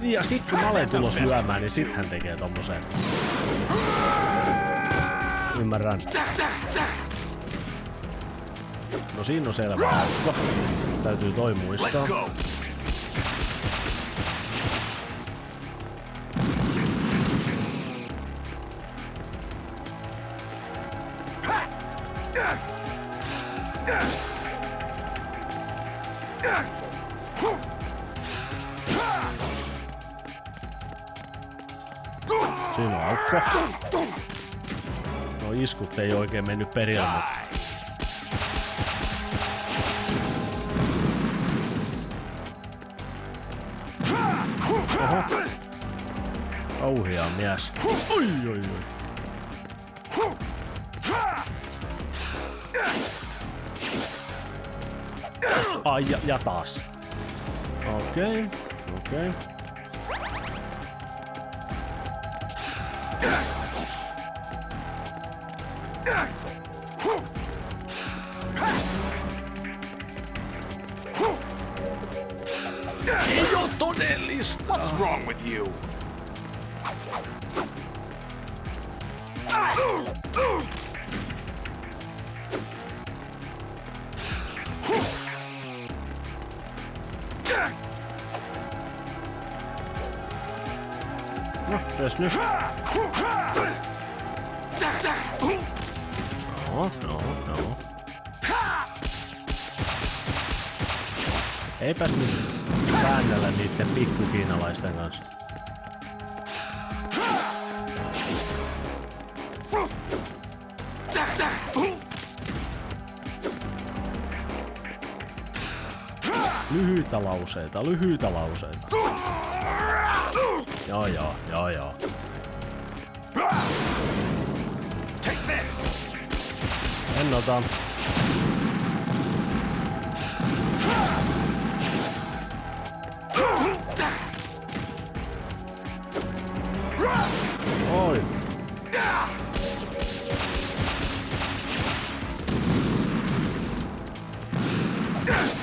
Ja sit kun mä olen tulos lyömään, niin sit hän tekee tommosen. Ymmärrän. No siinä on selvä aukko. Täytyy toi muistaa. Siinä on aukko. No iskut ei oikein mennyt perille, mutta... Oho. Kauhea mies. Oi oi oi. Ai ja taas. Okei. Ei oo todellista. What's wrong with you? No, tässä nyt. No. Eipäs nyt väännellä niitten pikkukiinalaisten kanssa. Lyhyitä lauseita. Joo. Take this. En ota. Oi.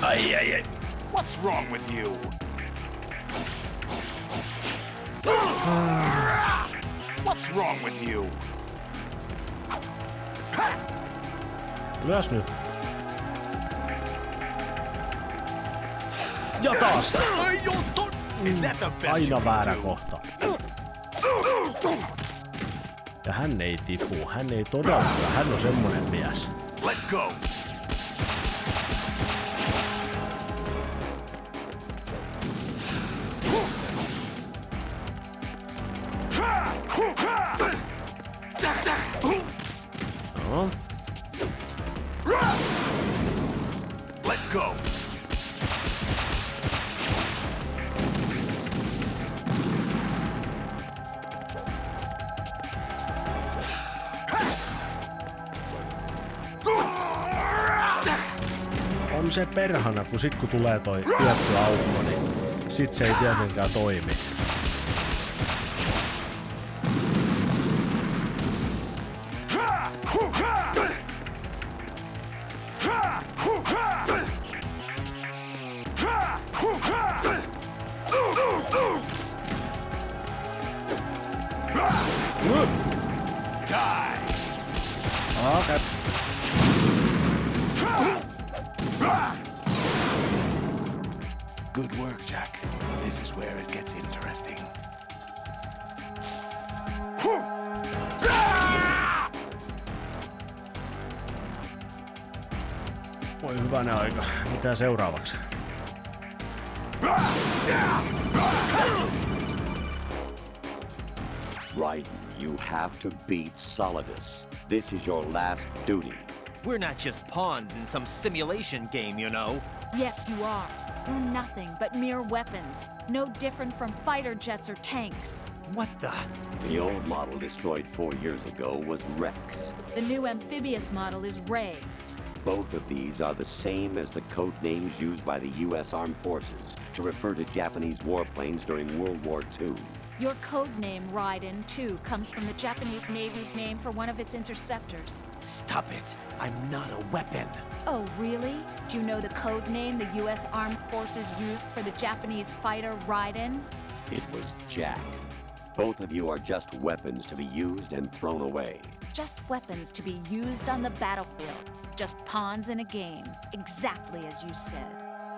Ai. What's wrong with you? What's wrong with you? Lyös nyt. Ja taas. Ei oo aina väärä kohta. Ja hän ei tipu. Hän ei todellakaan. Hän on semmonen mies. Let's go. No. Let's go. On se perhana, kun sit kun tulee toi tietty aukko, niin sit se ei tietenkään toimi. Okay. Good work, Jack. This is where it gets interesting. Voi hyvänen aika. Mitä seuraavaksi? Raiden, you have to beat Solidus. This is your last duty. We're not just pawns in some simulation game, you know. Yes, you are. You're nothing but mere weapons. No different from fighter jets or tanks. What the? The old model destroyed 4 years ago was Rex. The new amphibious model is Ray. Both of these are the same as the code names used by the U.S. Armed Forces to refer to Japanese warplanes during World War II. Your code name, Raiden, too, comes from the Japanese Navy's name for one of its interceptors. Stop it. I'm not a weapon. Oh, really? Do you know the code name the U.S. Armed Forces used for the Japanese fighter Raiden? It was Jack. Both of you are just weapons to be used and thrown away. Just weapons to be used on the battlefield. Just pawns in a game, exactly as you said.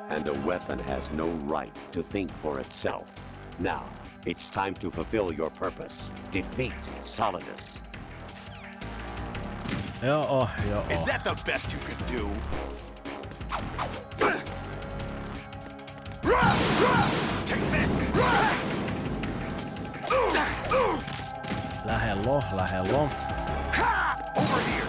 And a weapon has no right to think for itself. Now, it's time to fulfill your purpose. Defeat Solidus. Joo. Is that the best you can do? Take this! Lähellä. Over here!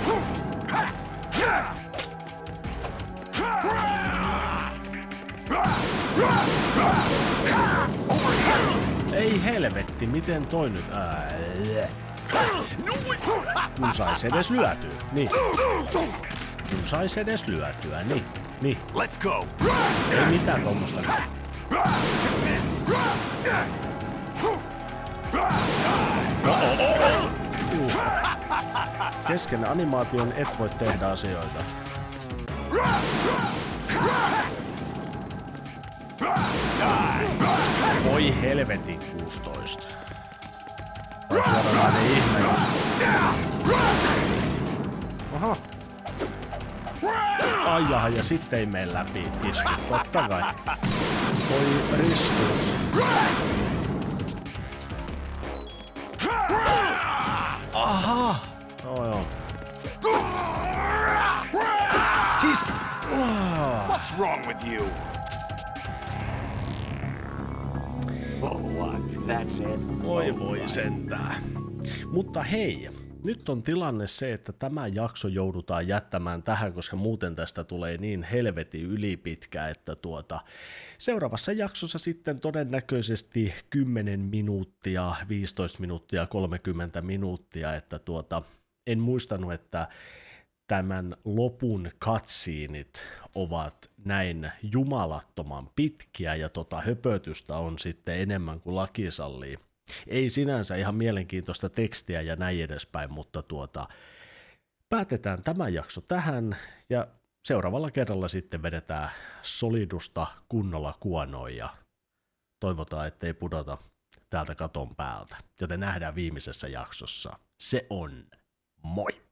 Ei helvetti, miten toi nyt... Kun sais edes lyötyä, niin. Niin. Let's go! Ei mitään tommosta. Kesken animaation et voi tehdä asioita. Voi helvetin 16. Tää on suoranainen ihme, jos... Aha. Ai jaha, ja sitten ei mene läpi isku. Totta kai. Voi ristus. Aha. Joo. Siis... What's wrong with you? Oh, what? That's it? Voi sentää. Mutta hei, nyt on tilanne se, että tämä jakso joudutaan jättämään tähän, koska muuten tästä tulee niin helvetin ylipitkä, että seuraavassa jaksossa sitten todennäköisesti 10 minuuttia, 15 minuuttia, 30 minuuttia, että en muistanut, että tämän lopun cutsceneit ovat näin jumalattoman pitkiä ja höpötystä on sitten enemmän kuin laki sallii. Ei sinänsä ihan mielenkiintoista tekstiä ja näin edespäin, mutta päätetään tämä jakso tähän ja seuraavalla kerralla sitten vedetään Solidusta kunnolla kuonoin ja toivotaan, ettei pudota täältä katon päältä, joten nähdään viimeisessä jaksossa. Se on moi!